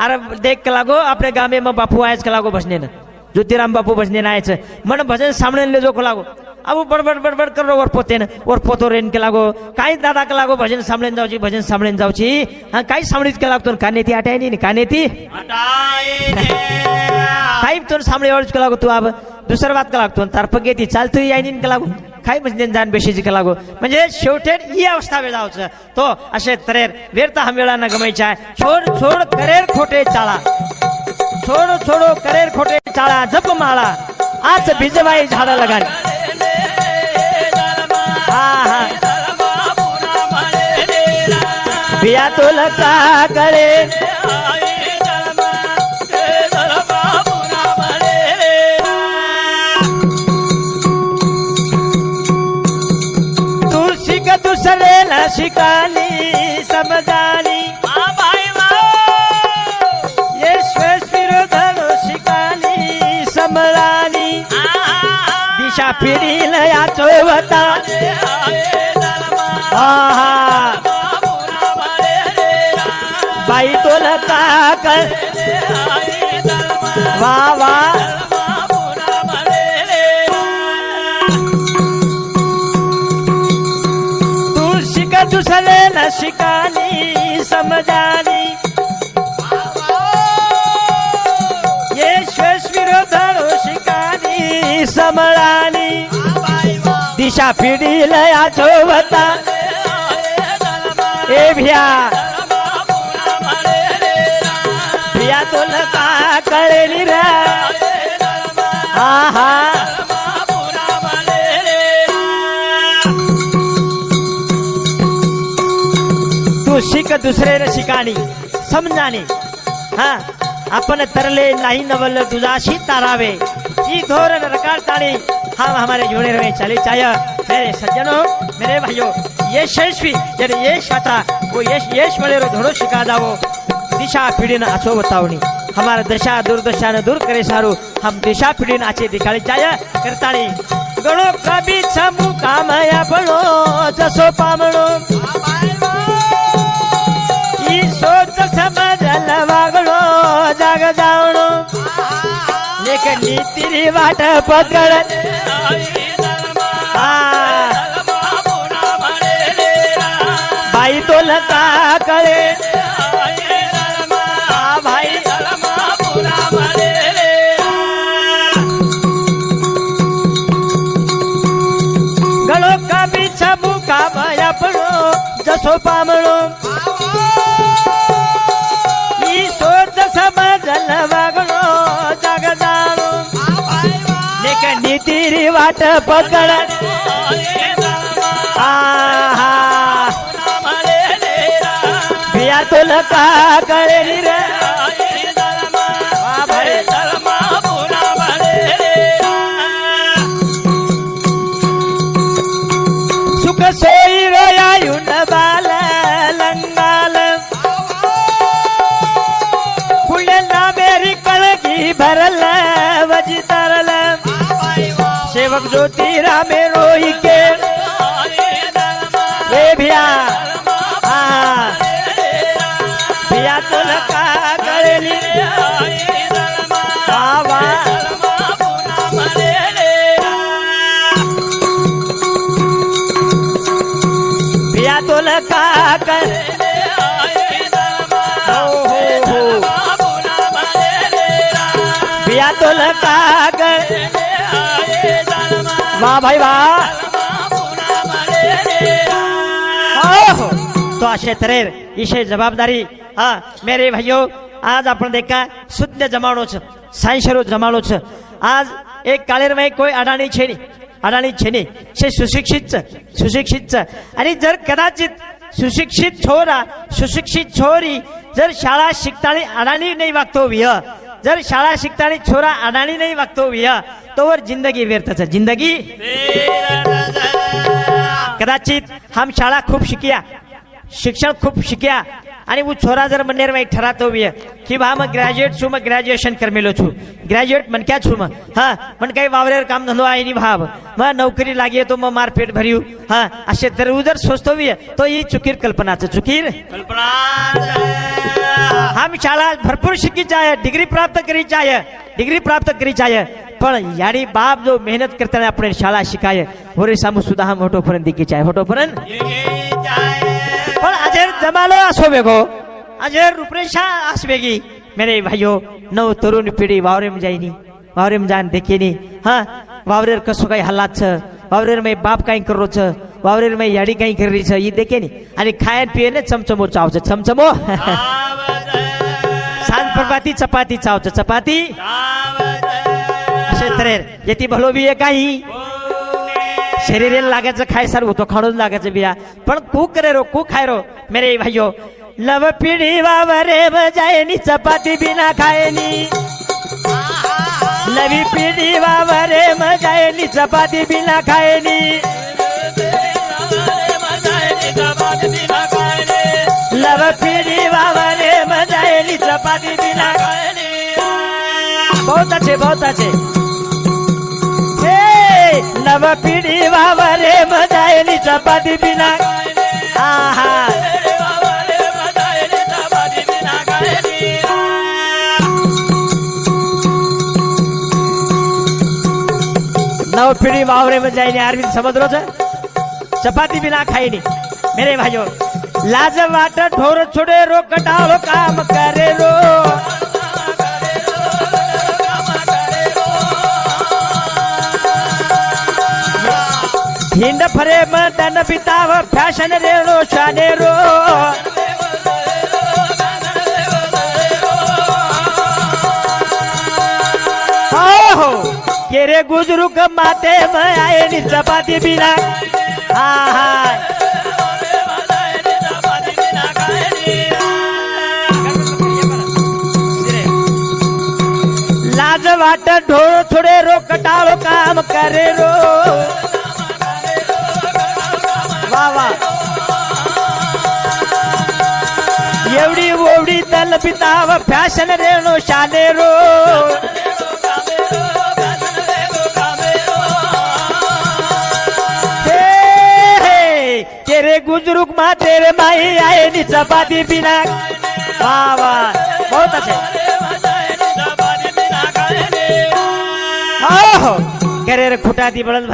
अरे देख के लागो अपने गामे में बापू आयच के लागो भजने ज्योतिराम बापू भजने आयच मन भजन सामने ले जो को लागो अब बड़बड़ करो और पोतो रेन के लागो काही दादा के लागो भजन सामने जाऊची हाँ काही सामनेच के लागतो काने ती आटाय नी काने ती काही तो सामने और के लागो तू अब दुसरं बात का लागतो तारपक येते चालतो यायनीन का लागू काय म्हणजे जाण बेशीची का लागू म्हणजे शेवटे ही अवस्था वेळावच तो असे तरेर व्यर्थ हम वेळा न गमायचा छोड करेर खोटे चाळा छोडो करेर खोटे चाळा जप माळा आज बीजबाई झाडा लगानी हा बिया तो लगा करे दूसरे न शिकानी समझानी ये विरोधनो शिकानी समरानी दिशा फिरी लया चोवता बाई तो लता कर वाह दूसरे न शिकानी समझानी ये विरोधनो शिकानी समरानी दिशा फिरी लया चोवता ए भैया तो लता करे निरा हा शिक दुसरे न शिकानी समजानी हाँ अपन तरले नहीं नवल तुझाशी तारावे ई धोरण रकारतानी हम हमारे जोड़े रहे चले चाहे मेरे सज्जनों मेरे भाइयों ये यशस्वी जर ये शाता वो यश वाले धोड़ो शिका जावो दिशा पीढ़ी न आचो बतावनी हमारा दशा दुर्दशा न दूर करे सारू हम दिशा पीढ़ी न आचे दिखाड़ी चाहे करतानी गणो कभी समू कामया बनो जसो पामणो सोच समजल वागणो जाग जावणो लेकिन नीति वाट पकड़ भाई तो लता करे भाई गणो का पीछा मुका भया पड़ो जसो पामणो समझल वागणो जग जाणो लेकिन नीति वाट पकड आहा भिया तुला का कळेली रे सुख सोयी रे आयुन बाल लंगाल फुलना मेरी कळगी भरल वजी तरल सेवक ज्योति रामे रोही के रे भिया भिया तुला का कळेली बाबा भिया तुला का कळेली हो भिया तुला का कळेली वाह भाई वाह तो अशे तरेर इशे जबाबदारी हाँ मेरे भाइयों आज आपण देखा शुद्ध जमाणो छ सायशरो जमाणो छ आज एक कालेर में कोई अडाणी छेनी से सुशिक्षित आणि जर कदाचित सुशिक्षित छोरा सुशिक्षित छोरी जर शाळा शिकतानी अडाणी नाही वागतो विह जर शाळा शिकतानी छोरा अडाणी नहीं वागतो विह तो वर जिंदगी व्यर्थ है जिंदगी कदाचित हम शाळा खूब शिकिया शिक्षण खूब शिकिया आणि वो छोरा जर मनेर में ठरातो विय कि बा मैं ग्रेजुएट छु मैं ग्रेजुएशन कर मेलो छु ग्रेजुएट मन क्या छु मैं हाँ मन काही वावरेर काम धंधो आहे नि भाव मैं नौकरी लागी तो मैं मारपेट भरियो हाँ असे तर उधर सोचतो विय तो ही चुकीर कल्पनाच चुकीर कल्पना हम शाळा भरपूर शिकी चाहे डिग्री प्राप्त करी चाहे पण यारी बाप जो मेहनत करता अपने शाळा शिकाय होरे सामू सुद्धा हम होटो पर्यंत दिकी चाहे होटो पर्यंत पण अजर जमालो असो बेगो अजर रूपरेषा आसवेगी मेरे भाइयों नव तरुण पीढ़ी वावरे में जाइनी वावरे में जान देखेनी हाँ वावरेर कसो काही हालात छ वावरेर में बाप काही करो छ वावरेर में याडी काही करी छ ये देखेनी आणि खायन पियने चमचमो चाव छ चमचमो सांज प्रभाती चपाती चाव छ चपाती असे तरेर यती भलो भी काही शरीर लागायचं खाय सर होतो खाणून लागायचं बिया पण कू करे रो कू खाय रो मेरे भाइयों लव पिढी वावरे बजायनी चपाती बिना खायनी नवी पिढी वावरे मजायनी चपाती बिना खायनी लव पिढी वावरे मजायनी चपाती बिना खायनी बहुत अच्छे नव पिढी वावरे मजायनी चपाती बिना आहा नव पिढी वावरे मजायनी अरविंद समझ चपाती बिना खायनी मेरे भाइयों लाज वाट ढोर छोड़े रो कटाव काम करे रो हिंड फरे मदन पिताव फैशन रेणो शानेरो हो केरे गुजरू क माते में आए नि चपाती बिना आहा लाज वाट ढोर छोड़े रो कटाव काम करे रो एवढी ओवडी तल पिताव फॅशन रेणो शानेरो तेरे गुजरुक मा तेरे माई आए नि चपाती बिना वाह बहुत अच्छे करे रे खुटा दी बळल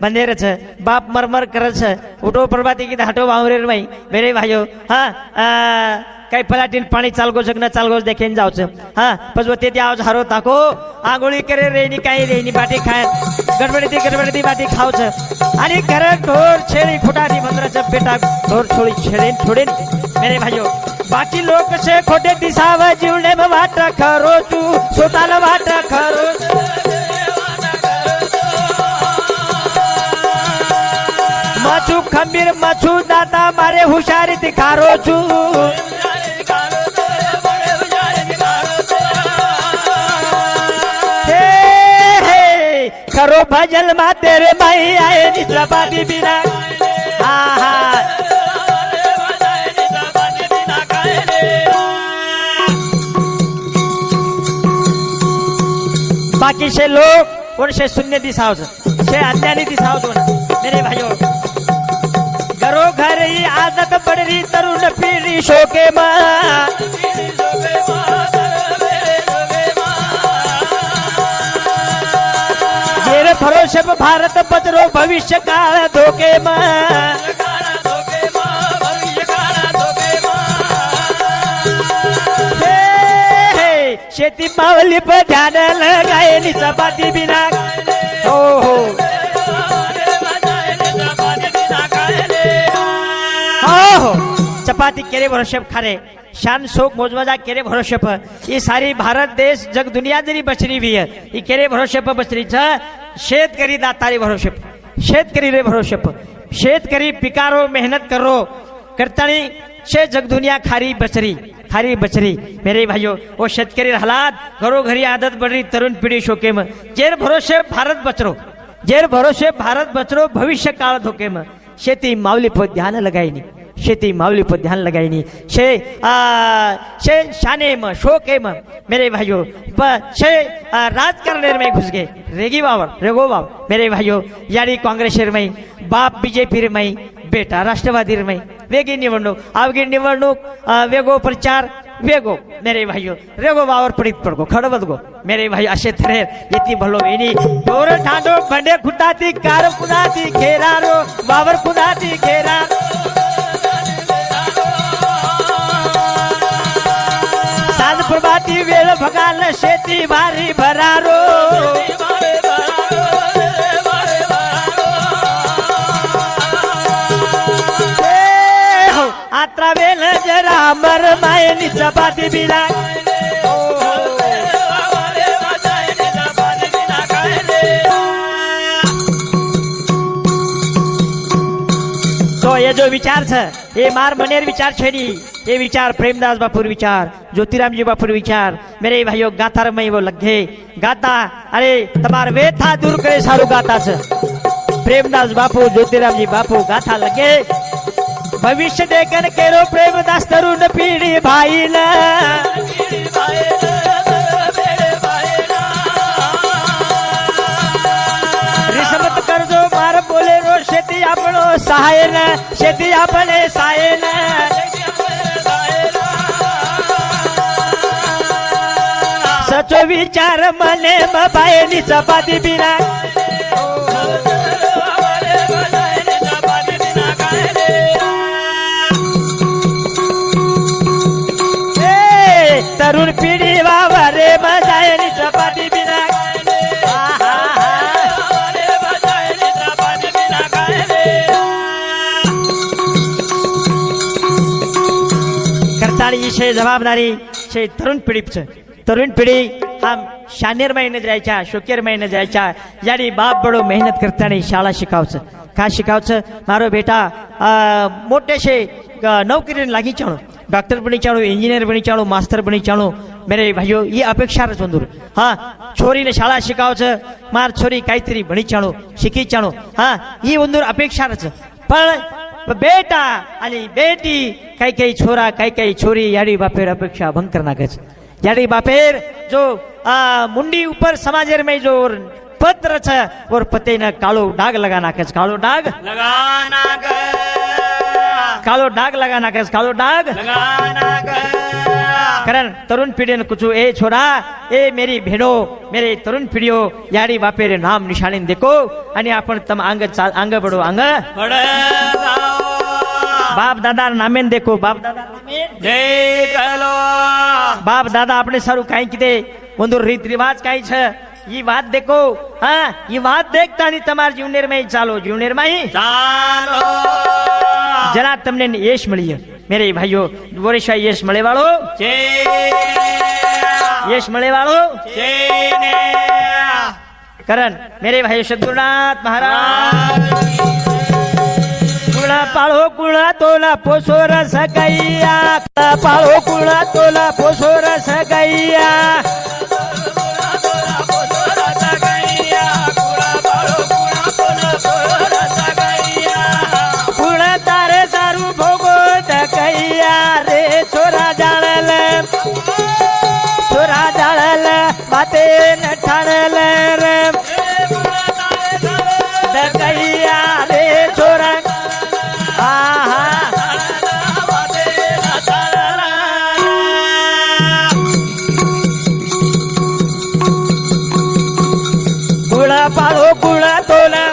बंदेर छ बाप मरमर करछ उठो प्रभाती की हटो वावरेर माई मेरे भाइयों हाँ काही पलाटीन पाणी चालगो जगन चालगो देखेन जाऊच हाँ पस ते आवाज हारो ताको आंगोळी करे रेनी काही रेनी बाटी खाय गडबडी बाटी खाऊच आणि घर ढोर छेड़ी खुटादी बंदरच बेटा ढोर छोड़ेन मेरे भाइयों बाकी लोक से खोटे दिसाव जीवने में वाट खरो तू सोताल वाट खरो ખમીર મછું દાતા મારે હુશારી તિખારો છું करो भजन मा तेरे भाई आए निद्रापाती बिना हाँ हाँ बाकी से लोग और से शून्य दिशाओ से अज्ञानी दिशाओ तो मेरे भाइयों करो घर ही आदत पड़ रही तरुण पीढ़ी शोके माँ भरोसे भारत बचरो भविष्य काल धोखे शेती मावली पर ध्यान लगाए चपाती बिना हो चपाती केरे भरोसे खारे शान शोक मोजमजा केरे भरोसे पर ये सारी भारत देश जग दुनिया जरी बचरी भी है ये केरे भरोसे पर बचरी शेतकरी दातारी भरोसे शेतकरी रे भरोसे शेतकरी पिकारो मेहनत करो करतानी शे जग दुनिया खारी बचरी मेरे भाइयों वो शेतकरी हालात घरो घरी आदत बढ़ी तरुण पीढ़ी शोके में जेर भरोसे भारत बचरो भविष्य काळ धोके में शेती मावली पर ध्यान लगाई नहीं शेती मावली पर ध्यान लगाई नहीं शे शाने में शोके में मेरे भाइयों राजकारण में घुस गए रेगो बावर मेरे भाइयों यारी काँग्रेस में बाप बीजेपी में बेटा राष्ट्रवादी में वेगी निवडणूक आवगी निवडणूक वेगो प्रचार वेगो मेरे भाइयों रेगो बावर पडित पडगो खडबत गो मेरे भाई असे थरे येती भलो एनी दोर ठाडो बंडे खुटाती कार कुदाती घेरारो बावर कुदाती घेरा साज प्रभाती वेळ भगाल शेती भारी भरारो आत्रा वेल जरा मर मायनी चपाती बिना तो ये जो विचार छे ये मार मनेर विचार छेनी ये विचार प्रेमदास बापुर विचार ज्योतिराम जी बापुर विचार मेरे भाइयों गाथार में वो लगे गाता अरे तमार वे था दूर करे सारू गाता छे प्रेमदास बापू ज्योतिराम जी बापू गाथा लगे भविष्य देखन केरो प्रेमदास तरुण पीढ़ी भाई न रिसमत कर जो मार बोले रो शेती आपनो सहाय न शेती आपने सहाय न सचो विचार मने मबायनी चपाती बिना तरुण पीढ़ी वावरे बजायनी चपाती बिना करताळी शे जबाबदारी शे तरुण पिढी हम शानेर महिने जायच्या शोकेर महिने जायच्या यारी बाप बडो मेहनत करतानी शाळा शिकावचं का शिकावचं मारो बेटा मोठे शे नौकरी लागी चाणो डॉक्टर बनी चाणो इंजीनियर बनी चाणो मास्टर बनी चाणो मेरे भाइयों ये अपेक्षा रचंदुर हाँ छोरी ने शाळा शिकावच मार छोरी काहीतरी बनी चाणो शिकी चाणो हाँ ये उंदूर अपेक्षा रच पण बेटा आणि बेटी काही छोरा काही छोरी याडी बापेर अपेक्षा भंग कर नाखच याडी बापेर जो मुंडी ऊपर समाजेर में जो पत्र छ और पते न कालो डाग लगा नाखच कालो डाग लगा नाखच कालो डाग कारण तरुण पीढ़ी ने कुछ ए छोरा ए मेरी भेड़ो मेरे तरुण पीढ़ियो यारी बापे रे नाम निशानी देखो आणि आपण तम अंग बडो अंग बाप दादा नामेन देखो बाप दादा नामेन देखलो बाप दादा आपने सारू काई किदे वंदो रीत रिवाज काई छ ये बात देखो हाँ ये बात देखता नहीं तमार जीवनेर में चालो जीवनेर में ही चालो जरा तमने यश मिली है मेरे भाइयों बोरेशा यश मळे वालो यश मळे वालो करण मेरे भाई सद्गुरुनाथ महाराज कुळा पाळो कुळा तोला पोसोर सगैया पाळो कुळा तोला पोसोर सगैया कुळ तारे दारू भोगो दकैया रे छोरा जाळल छोरा जाळल बाते न ठाणल रे दकैया रे छोरा आहा कुळा पाळो कुळा तोला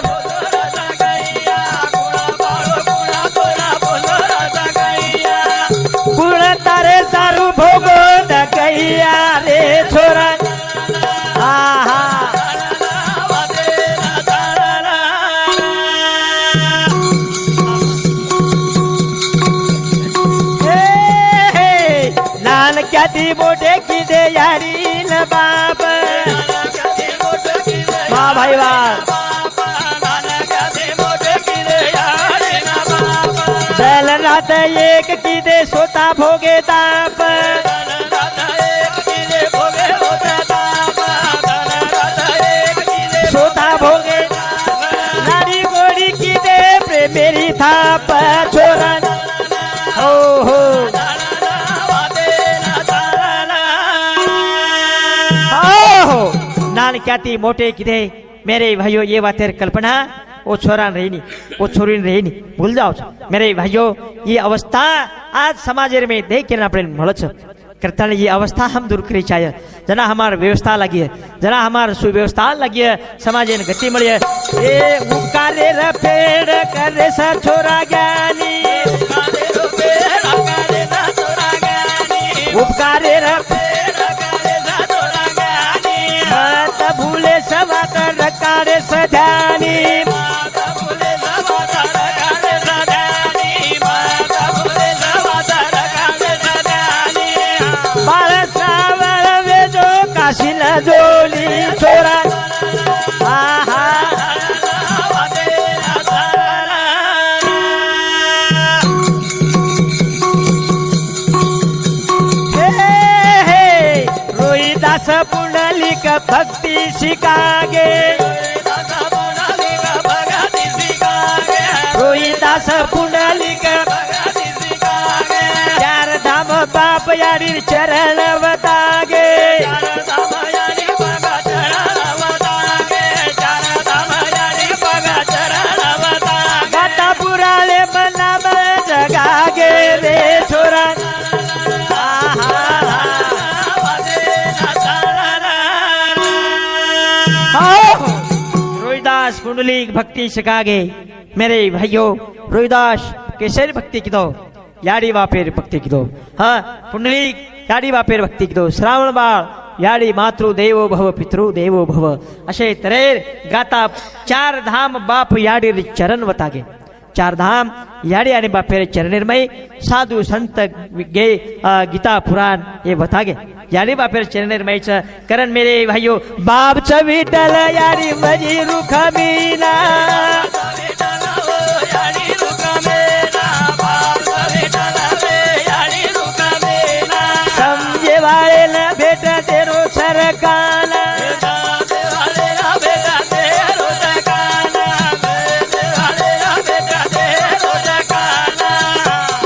कुळ तारे दारू भोगो दकैया रे छोरा आहा नान क्या ती मोठे किदे यारी न बाप वाह भाई वाह बैल रात एक किदे सोता भोगे ताप सोता भोगे नारी गोड़ी किदे मेरी थाप छोरा हो हो नान क्या थी मोटे किधे मेरे भाइयों ये बातें कल्पना वो छोरा रही नहीं वो छोरी रही नहीं भूल जाओ मेरे भाइयों ये अवस्था आज समाज में देख के अपने મળે करता ये अवस्था हम दूर करी चाहिए जना हमार व्यवस्था लगी है जना हमार सुव्यवस्था लगी है समाज ने गति मिली है ए उपकारे रे पेड़ करे सा छोरा ज्ञानी उपकारे रे भूले सवा कर रकारे सजानी बाल सावल वे जो काशी न जोली छोरा आहा रोहिदास पुंडलिक भक्ति सिखागे रोहिदास पुंडलिक चार धाम बाप यारी चरण बतागे गाता पुराले बनाम जगागे रे छोरा रोहिदास पुंडलिक भक्ति सिखागे मेरे भाइयों रोहिदास केसरी भक्ति की दो याडी बापेर भक्ति की दो हाँ पुंडलिक याडी बापेर भक्ति की दो श्रावण बाळ याडी मातृ देवो भव पितृ देवो भव असे तरेर गाता चार धाम बाप याडी चरण वतागे चार धाम याडी आणि बापेर चरणिर्मय साधु संत गे गीता पुराण ये बतागे याडी बापेर चरणिर्मय करण मेरे भाइयों बाप च विठ्ठल याडी मजी रुख मीना समजे वाले न भेट तेरो सरकाना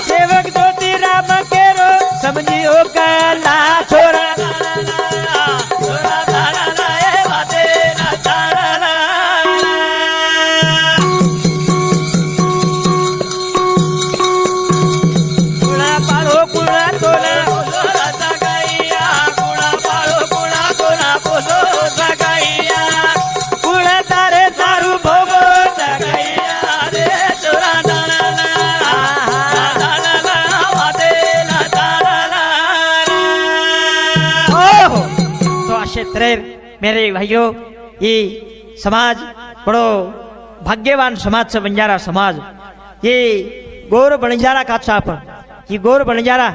सेवक ज्योति राम केरो समझियो काला छोरा मेरे भाइयों ये समाज बड़ो भाग्यवान समाज से बंजारा समाज ये गौर बंजारा का छापन ये गौर बंजारा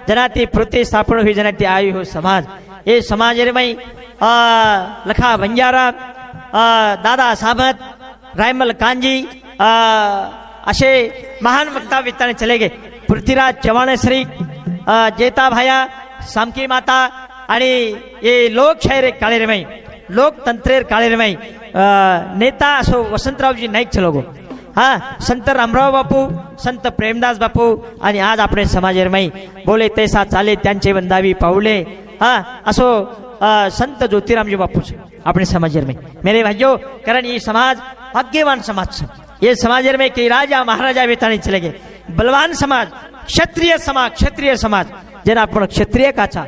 जनाती प्रतिस्थापन हुई जनाती आई हो समाज ये समाज में लखा बंजारा दादा सामत रायमल कांजी असे महान वक्ता वित्ताने चले गए. पृथ्वीराज चव्हाण श्री जेता भाया सामकी माता आणि ये लोकशाहीर काळेरमई लोकतंत्रेर काळेरमई नेता असो वसंतरावजी नाईक चलोगो. हा संत रामराव बापू संत प्रेमदास बापू आणि आज આપણે समाजेरमई बोले तैसा चाले त्यांचे वंदावी पाऊले. हा असो संत ज्योतिरामजी बापू अपने समाज में. मेरे भाइयों कारण ये समाज भाग्यवान समाज ये समाज में कई राजा महाराजा वेताने चले गए. बलवान समाज क्षत्रिय समाज जेना आपण क्षत्रिय काचा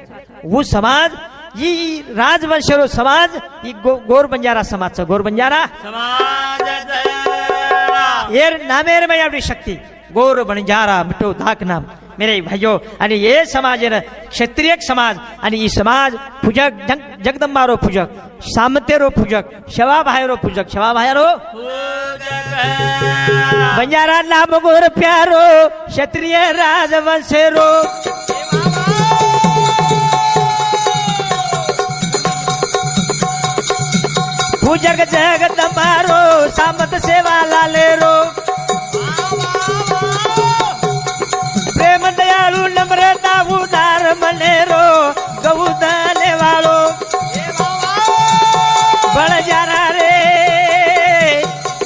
वो समाज ये राजवंशरो समाज ये गोर बंजारा समाज गोर बंजारा समाज ये नामेर में आपली शक्ती गोर बंजारा मिठो धाक नाम. मेरे भाइयों आणि ये समाज क्षत्रिय समाज आणि ई समाज पूजक जगदंबारो पूजक सामतेरो पूजक शवा भायरो पूजक शवा भायरो बंजारा नाम गोर प्यारो क्षत्रिय राजवंशेरो. पूजक जगदंबारो सामत सेवा लालेरो. प्रेम दयालु नम्रता उदार मनेरो गौदाने वालो बळजारा रे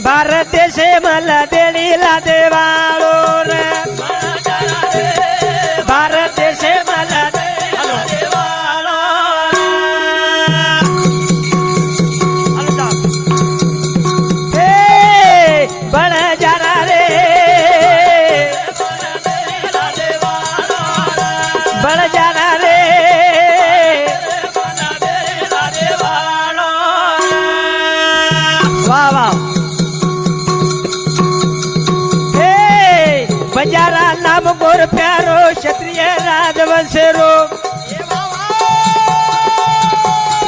भारत देशे मला देणीला देवाळो रे भारत देशे मला देवाळो. हे बळजारा रे बळजारा रे वाह वाह. हे बंजारा नाम गोर प्यारो क्षत्रिय राजवंशेरो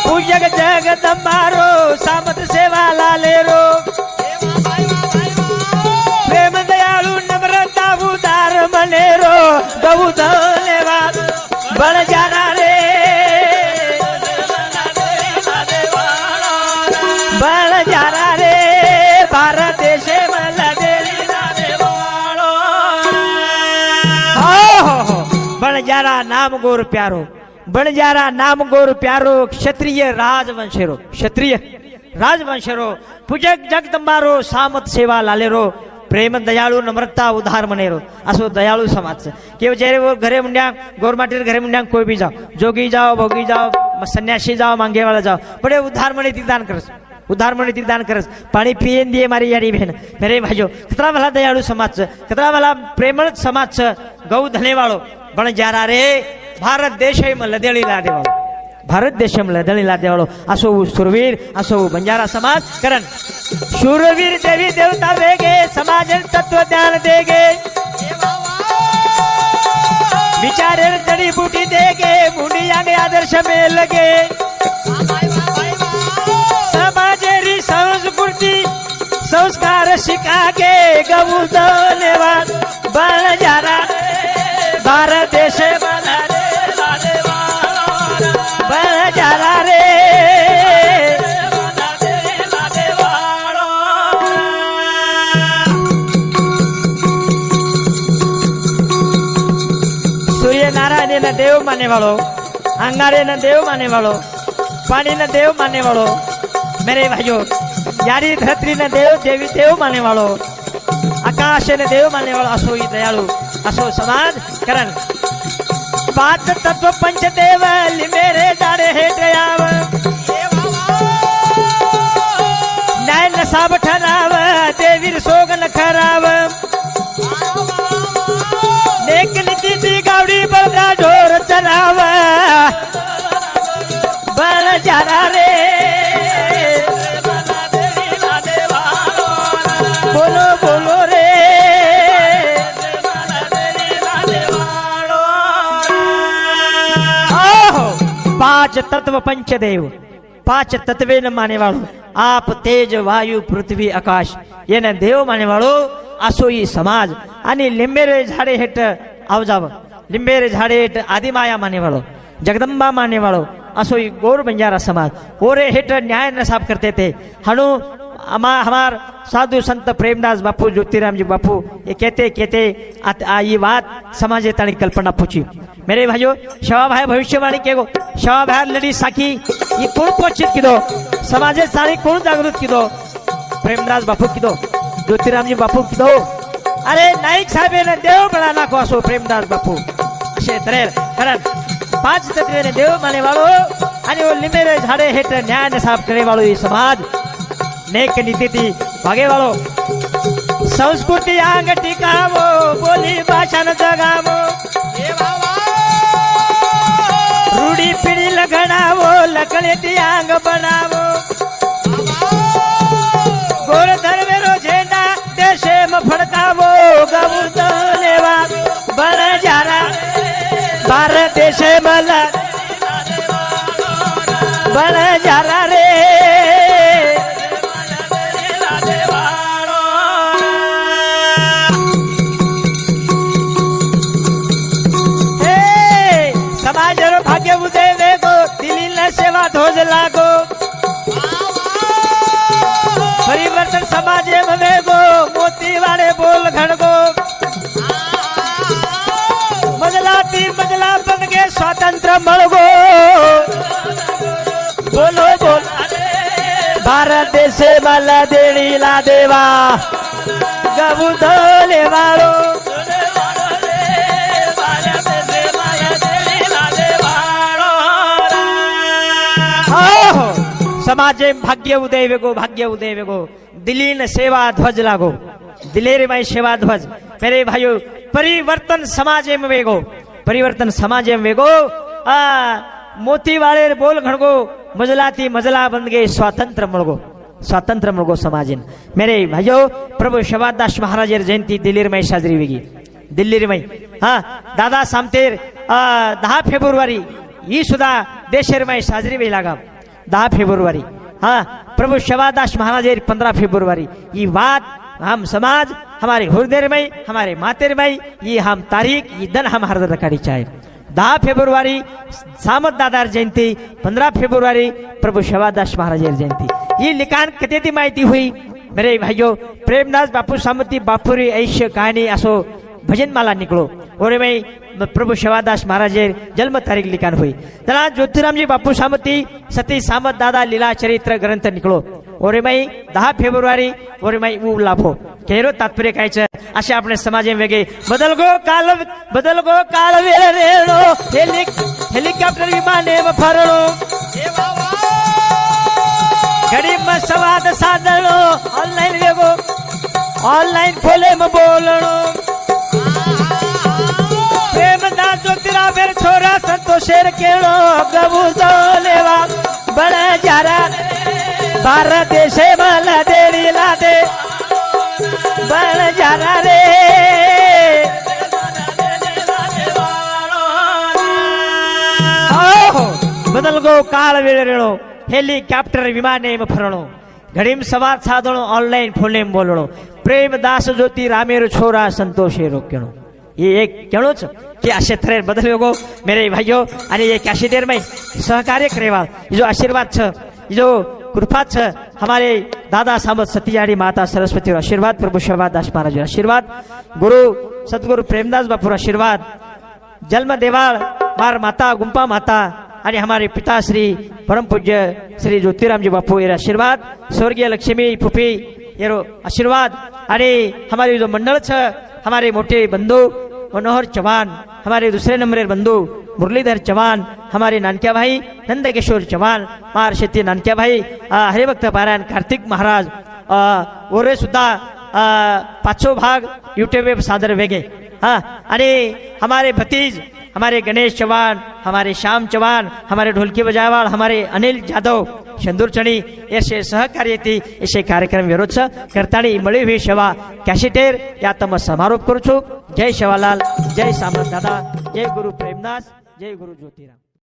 पूजक जगदंबारो सामत सेवा लालेरो. प्रेम दयालु नम्रता उदार मनेरो गौदाने वालो बळजारा रे बळजारा रे भारत देशे मला देणीला देवाळो. हो बळजारा नाम गोर प्यारो बळजारा नाम गोर प्यारो क्षत्रिय राजवंशेरो पूजक जगदंबारो सामत सेवा लालेरो. प्रेम दयाळू नम्रता उधार मनेरो असो दयाळू समाज के जेरे वो घरे मुंड्या गोरमाटीर घरे मुंड्या कोई भी जाओ जोगी जाओ भोगी जाओ सन्यासी जाओ मांगे वाला जाओ बड़े उधार मने दान करस उधार मने दान करस पानी पियन दिए मारी यारी बहन. मेरे भाइयों कितना भला दयाळू समाज कितना भला प्रेमळ समाज गौ धने वालो बणजारा रे भारत देश में लदेली लादे वालो भारत देश में लदेली लादे वालो असो सुरवीर असो बंजारा समाज करण शूरवीर देवी देवता वेगे समाज तत्व ज्ञान देगे विचारे जड़ी बूटी देगे मुंडिया के आदर्श में लगे समाजेरी संस्कृति संस्कार शिकागे गौदनेवाद बणजारा भारत देश बणजारा रे सूर्य नारायण न देव माने वालो अंगारे न देव माने वालो पानी न देव माने वालो. मेरे भाइयों यारी धरती न देव देवी देव माने वालो आकाश ने देव माने वालो असो ही दयालु असो समाज करण. पांच तत्व पंच देव मेरे दाड़े हेठ आव न्याय नसाब ठराव देवीर सोगन खराव नेक नीति दी गावड़ी बलदा ढोर चलाव बणजारा रे बोलो बोलो रे पांच तत्व पंचदेव पांच तत्वे न माने वालो आप तेज वायु पृथ्वी आकाश ये न देव माने वालो असो ही समाज. आणि लिंबेरे झाडे हेठ आवजाव लिंबेरे झाडे हेठ आदिमाया माने वालो जगदंबा माने वालो असो ही गोर बंजारा समाज. ओरे हेठ न्याय नसाब करते थे हनु हमार साधु संत प्रेमदास बापू ज्योतिराम जी बापू ये कहते ये बात समाजे ताणी कल्पना पूछी। मेरे भाइयों शवा भाई भविष्यवाणी के गो शवा भाई लड़ी साखी ये कौन पोषित की दो समाजे सारी कौन जागृत की दो प्रेमदास बापू की दो ज्योतिराम जी बापू की दो। अरे नाईक साहेब ने देव बड़ा नाखो असो प्रेमदास बापू क्षेत्र कारण 5 तत्वे ने देव माने वालो आणि वो लिमेरे झाडे हेठ न्याय ने साफ करे वालो ये समाज नेक नीति थी भागे वालो संस्कृति आंग टिकावो बोली भाषा न जगावो रूढ़ी पीढ़ी लगनावो लकड़े आंग बनावो गोर धर्मेरो झेंडा देशे में फड़कावो गबूत लेवा बन जारा भारत देश मला बन जारा रे समाज भाग्य उदय वेगो दिल्ली न सेवा ध्वज लागो परिवर्तन समाज में वेगो मोती वाले बोल घड़गो मजला बन के स्वतंत्र मलगो बोलो बोल भारत देश मला देणी ला देवा गबू धोले वालो समाजे भाग्य उदय वेगो दिल्ली न सेवा ध्वज लागो दिलेरे माई सेवा ध्वज। मेरे भाइयों परिवर्तन समाजे में वेगो परिवर्तन समाजे में वेगो मोती वाले बोल घड़गो मजलाती मजला बन गए स्वातंत्र मुळगो समाजेन। मेरे भाइयों प्रभु शवादास महाराज जयंती दिल्ली में साजरी वेगी दिल्ली में हाँ दादा सामतेर 10 फेब्रुवारी ही सुद्धा देशेर साजरी वे लागा 10 फेब्रुवारी हाँ प्रभु शवादास महाराज 15 फेब्रुवारी ये बात हम समाज हमारे हृदय में हमारे मातेर में ये हम तारीख ये दिन हम हर रखाड़ी चाहे 10 फेब्रुवारी सामत दादार जयंती 15 फेब्रुवारी प्रभु शवादास महाराज जयंती ये लिखाण कधी माहिती हुई। मेरे भाइयों प्रेमदास बापू सामती बापूरी ऐश्य कहानी असो भजन माला निकलो और मैं प्रभु शवादास महाराज जन्म तारीख लिखाण हुई तना ज्योतिराम जी बापू सामती सती सामत दादा लीला चरित्र ग्रंथ निकलो और मैं 10 फेब्रुवारी और मैं वो लाभो केरो तात्पर्य काय असे आपले समाज वेगे बदल गो काल वेळ रेणो हेलिकॉप्टर विमाने में फरणो घड़ी में संवाद साधणो ऑनलाइन वेगो ऑनलाइन खोले में बोलणो प्रेमदास ज्योतिराम छोरा संतोषेर केळो गबू लेवा बळ जारा भारत देश मला देणी ला दे बळ जारा रे बदल गो काल वेळ रेणो हेलिकॉप्टर विमाने में फरणो घड़ीम संवाद साधणो ऑनलाइन फोने में बोलणो प्रेमदास ज्योतिरामेर छोरा संतोषेरो केळो ये एक कहणो छ कि अशे तरे बदल गो मेरे भाइयों आणि ये कैसी देर में सहकार्य करेवा जो आशीर्वाद छ जो कृपा छ हमारे दादा सामत सतीजाड़ी माता सरस्वती आशीर्वाद प्रभु शवादास महाराज आशीर्वाद गुरु सदगुरु प्रेमदास बापू आशीर्वाद जन्म देवाल मार माता गुंपा माता आणि हमारे पिता श्री परम पूज्य श्री ज्योतिराम जी बापू ये आशीर्वाद स्वर्गीय लक्ष्मी फुफी ये आशीर्वाद आणि हमारे जो मंडल छ हमारे मोटे बंधु मनोहर चौहान हमारे दूसरे नंबर बंधु मुरलीधर चौहान हमारे नानक्या भाई नंदकिशोर चौहान मार शेती नानक्या भाई हरिभक्त पारायण कार्तिक महाराज और सुद्धा 500 भाग यूट्यूब सादर वेगे हाँ अरे हमारे भतीज हमारे गणेश चौहान हमारे श्याम चौहान हमारे ढोलकी बजावाल हमारे अनिल जाधव शंदूर चणी ऐसे सहकार्य थी ऐसे कार्यक्रम विरोध करतानी मळी हुई सेवा कॅशिटेर या तम समारोप करू छु। जय शेवालाल जय सामंत दादा जय गुरु प्रेमदास जय गुरु ज्योतिराम।